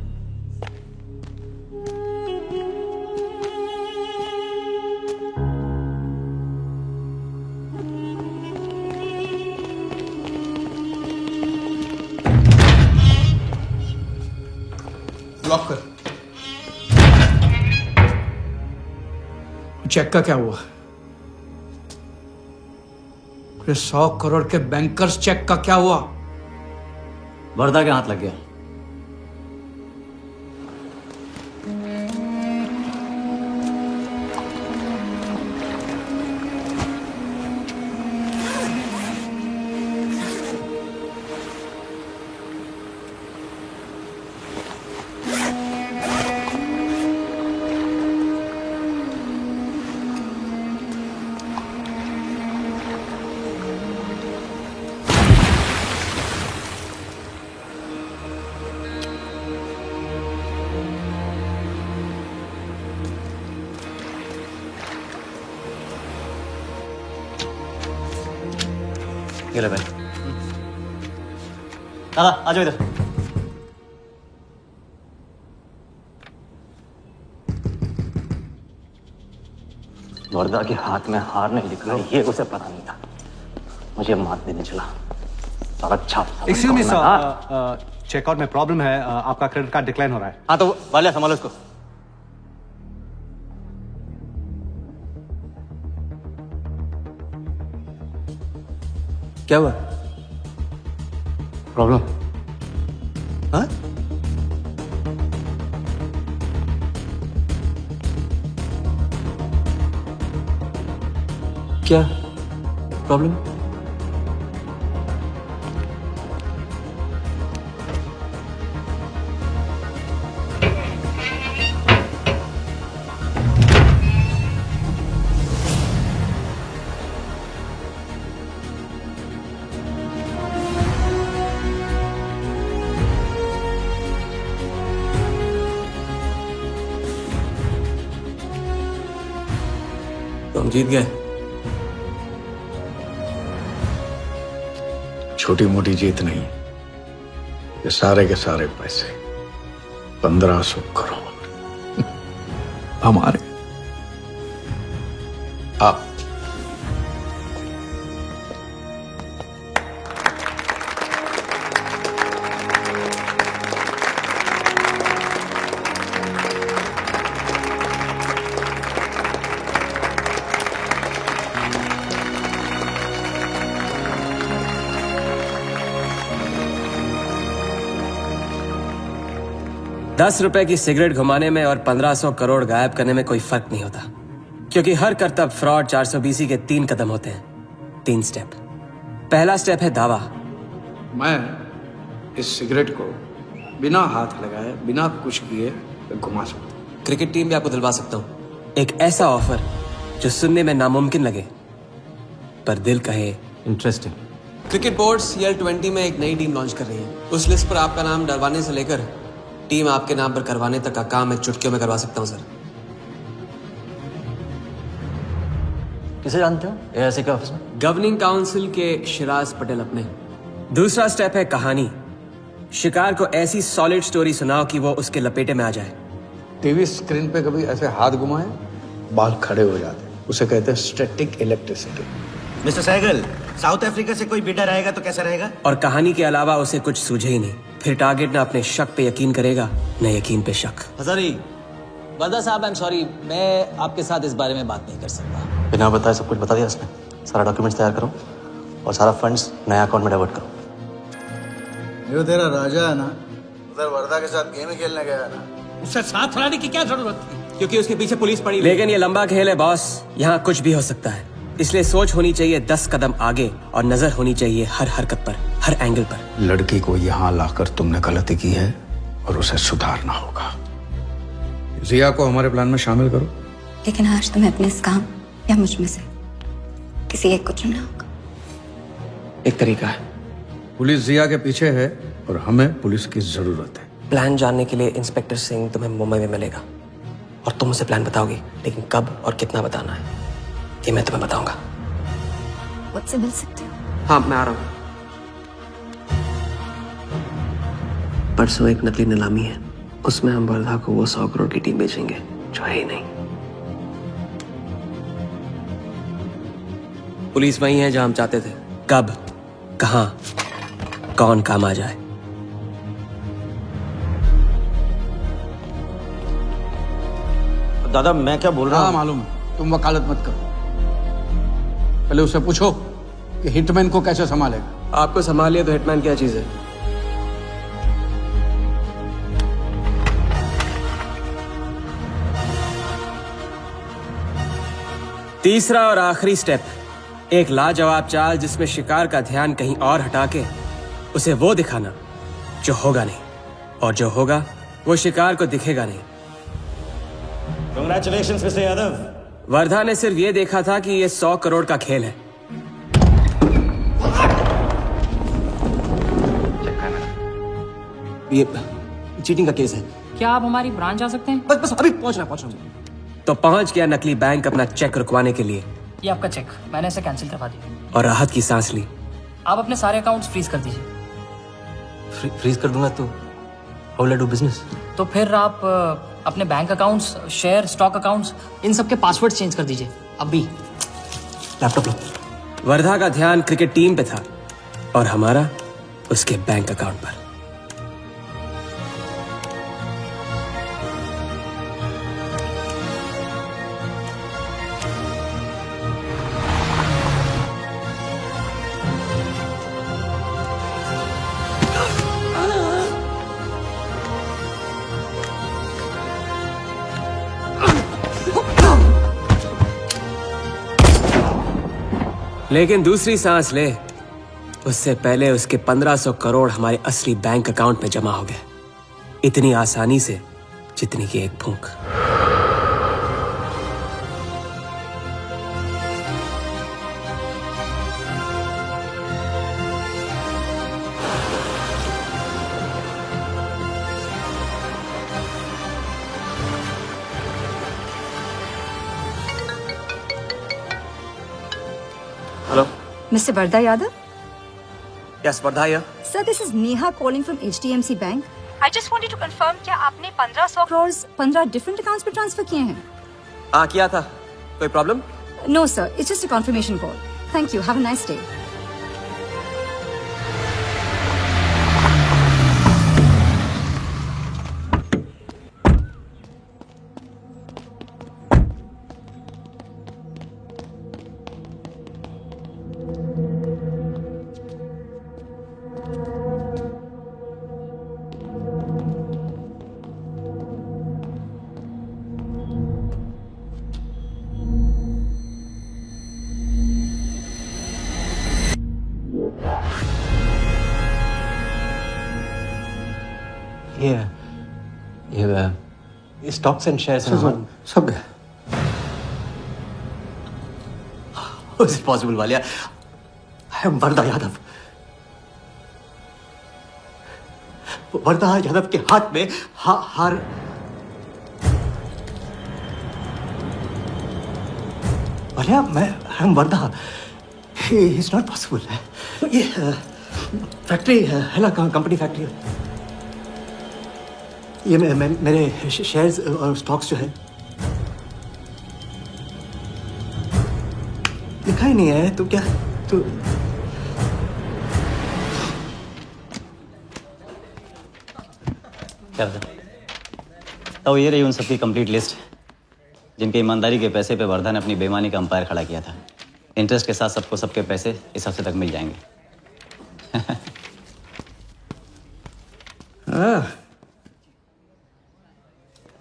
S6: लॉक कर। चेक का क्या हुआ? 100 करोड़ के बैंकर्स चेक का क्या हुआ?
S8: वर्धा के हाथ लग गया। ये ले भाई। दादा आ जाओ इधर।
S16: वर्धा के हाथ में हार नहीं दिख रहा, ये उसे पता नहीं था। मुझे मात देने चला। साला छाप
S13: एक्सक्यूज मी सर, चेकआउट में प्रॉब्लम है, आपका क्रेडिट कार्ड डिक्लाइन हो रहा है।
S16: हाँ तो वाले संभालो इसको। क्या हुआ?
S6: प्रॉब्लम?
S16: हाँ? क्या प्रॉब्लम? तो हम जीत गए।
S6: छोटी मोटी जीत नहीं, ये सारे के सारे पैसे 1500 करोड़ हमारे। आप
S2: ₹10 की सिगरेट घुमाने में और 1500 करोड़ गायब करने में कोई फर्क नहीं होता, क्योंकि हर करतब फ्रॉड 420 के 3 कदम होते हैं, 3 स्टेप। पहला स्टेप है दावा।
S6: मैं इस सिगरेट को बिना हाथ लगाए, बिना कुछ किए घुमा सकता हूँ।
S2: क्रिकेट टीम भी आपको दिलवा सकता हूँ, एक ऐसा ऑफर जो सुनने में नामुमकिन लगे पर दिल कहे इंटरेस्टिंग। क्रिकेट बोर्ड CL20 में एक नई टीम लॉन्च कर रही है। उस लिस्ट पर आपका नाम डलवाने से लेकर टीम आपके नाम पर करवाने तक का काम मैं चुटकियों में करवा सकता हूं सर।
S16: किसे जानते हो AIC के ऑफिस में?
S2: गवर्निंग काउंसिल के शिराज पटेल अपने। दूसरा स्टेप है कहानी। शिकार को ऐसी सॉलिड स्टोरी सुनाओ कि वो उसके लपेटे में आ जाए।
S6: टीवी स्क्रीन पे कभी ऐसे हाथ घुमाए बाल खड़े हो जाते, उसे कहते हैं static electricity.
S12: Mister Sehgal, South Africa से कोई बिडर आएगा तो कैसा रहेगा?
S2: और कहानी के अलावा उसे कुछ सूझे ही नहीं, फिर टारगेट ना अपने शक पे यकीन करेगा न यकीन पे शक।
S17: हजारी, वर्दा साहब, आई एम सॉरी, मैं आपके साथ इस बारे में बात नहीं कर सकता।
S16: बिना बताए सब कुछ बता दिया उसने। सारा डॉक्यूमेंट्स तैयार करो और सारा फंड्स नया अकाउंट में डाइवर्ट करो।
S13: जो तेरा राजा है ना, उधर वर्दा के साथ गेम ही खेलने गया है ना,
S12: उससे साथ खिलाने की क्या जरूरत थी?
S2: क्योंकि उसके पीछे पुलिस पड़ी। लेकिन ये लंबा खेल है बॉस, यहाँ कुछ भी हो सकता है। इसलिए सोच होनी चाहिए 10 कदम आगे और नजर होनी चाहिए हर हरकत पर, हर एंगल पर।
S6: लड़की को यहाँ लाकर तुमने गलती की है और उसे सुधारना होगा। जिया को हमारे प्लान में शामिल करो।
S1: लेकिन आज तुम्हें अपने इस काम या मुझ में से किसी एक को चुनना होगा।
S2: एक तरीका है।
S6: पुलिस जिया के पीछे है और हमें पुलिस की जरूरत है।
S2: प्लान जानने के लिए इंस्पेक्टर सिंह तुम्हें मुंबई में मिलेगा और तुम उसे प्लान बताओगी, लेकिन कब और कितना बताना है ये मैं तुम्हें बताऊंगा।
S1: मुझसे मिल सकते हो?
S2: हाँ, मैं आ रहा हूँ। परसों एक नकली नीलामी है, उसमें हम वर्धा को वो 100 करोड़ की टीम बेचेंगे जो है ही नहीं। पुलिस वही है जहां हम चाहते थे। कब, कहां, कौन काम आ जाए।
S8: दादा मैं क्या बोल रहा हूँ?
S6: मालूम है, तुम वकालत मत करो। पहले उससे पूछो कि हिटमैन को कैसे संभालेगा।
S2: आपको संभालिए तो हिटमैन क्या चीज है? तीसरा और आखिरी स्टेप, एक लाजवाब चाल जिसमें शिकार का ध्यान कहीं और हटा के उसे वो दिखाना जो होगा नहीं, और जो होगा वो शिकार को दिखेगा नहीं।
S12: Congratulations, mister Yadav.
S2: वर्धा ने सिर्फ ये देखा था कि ये 100 करोड़ का खेल है। ये चीटिंग का केस है।
S9: क्या आप हमारी ब्रांच आ सकते हैं?
S2: बस अभी पहुंच रहा तो पहुंच गया नकली बैंक अपना चेक रुकवाने के लिए।
S9: ये आपका चेक, मैंने इसे कैंसिल करवा दिया।
S2: और राहत की सांस ली।
S9: आप अपने सारे अकाउंट्स फ्रीज कर दीजिए।
S16: फ्रीज कर दूंगा तो how will I do business?
S9: तो फिर आप अपने bank accounts, share, stock accounts, इन सब के पासवर्ड चेंज कर दीजिए अभी।
S2: लैपटॉप लो। वर्धा का ध्यान क्रिकेट टीम पे था और हमारा उसके बैंक अकाउंट पर। लेकिन दूसरी सांस ले, उससे पहले उसके 1500 करोड़ हमारे असली बैंक अकाउंट में जमा हो गए, इतनी आसानी से जितनी कि एक फूंक। Hello,
S1: Mr. Vardha Yadav?
S2: Yes Wardha here.
S1: Sir, this is Neha calling from HDMC Bank. I just wanted to confirm क्या आपने 1500 crores 15 different accounts पे ट्रांसफर किए हैं?
S2: हाँ किया था, कोई problem?
S1: No sir, it's just a confirmation call. Thank you. Have a nice day.
S3: ये स्टॉक्स एंड शेयर्स
S10: सब गए।
S8: How is it possible, Walia? I am Wardha Yadav. Wardha Yadav के हाथ में हार। वालिया, मैं I am Wardha. It's not possible। ये फैक्ट्री है ना, कंपनी फैक्ट्री। ये मेरे शेयर्स और स्टॉक्स जो है लिखा ही नहीं है। तो क्या तो क्या तो ये रही उन सबकी कंप्लीट लिस्ट जिनके ईमानदारी के पैसे पे वर्धा ने अपनी बेईमानी का अंपायर खड़ा किया था। इंटरेस्ट के साथ सबको सबके पैसे इस हफ्ते तक मिल जाएंगे।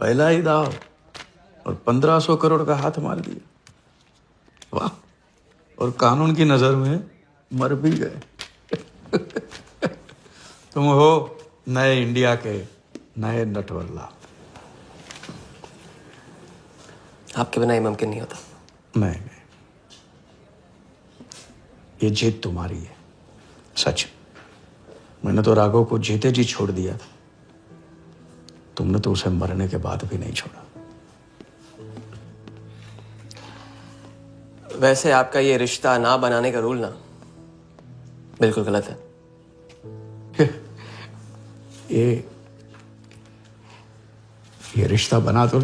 S6: पहला ही दाव और 1500 करोड़ का हाथ मार दिया। वाह, और कानून की नजर में मर भी गए। तुम हो नए इंडिया के नए नटवरला।
S2: आपके बिना ये मुमकिन नहीं होता।
S6: नहीं, ये जीत तुम्हारी है, सच। मैंने तो राघव को जीते जी छोड़ दिया था, तुमने तो उसे मरने के बाद भी नहीं छोड़ा।
S2: वैसे आपका ये रिश्ता ना बनाने का रूल ना बिल्कुल गलत है।
S6: ये रिश्ता बना तो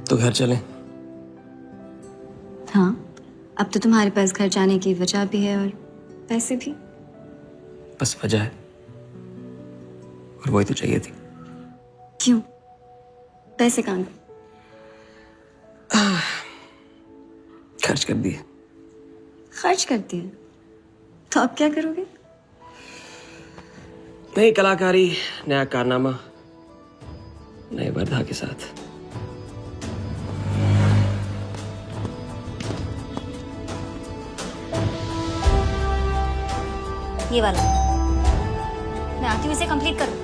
S2: तो घर चलें?
S1: हाँ, अब तो तुम्हारे पास घर जाने की वजह भी है और पैसे भी।
S2: बस वजह है और वही तो चाहिए थी।
S1: क्यों? पैसे कहाँ गए?
S2: खर्च कर दिए।
S1: खर्च कर दिए? तो अब क्या करोगे?
S2: नई कलाकारी, नया कारनामा, नए वर्धा के साथ।
S5: ये वाला मैं आती हूँ, इसे कंप्लीट करूँ।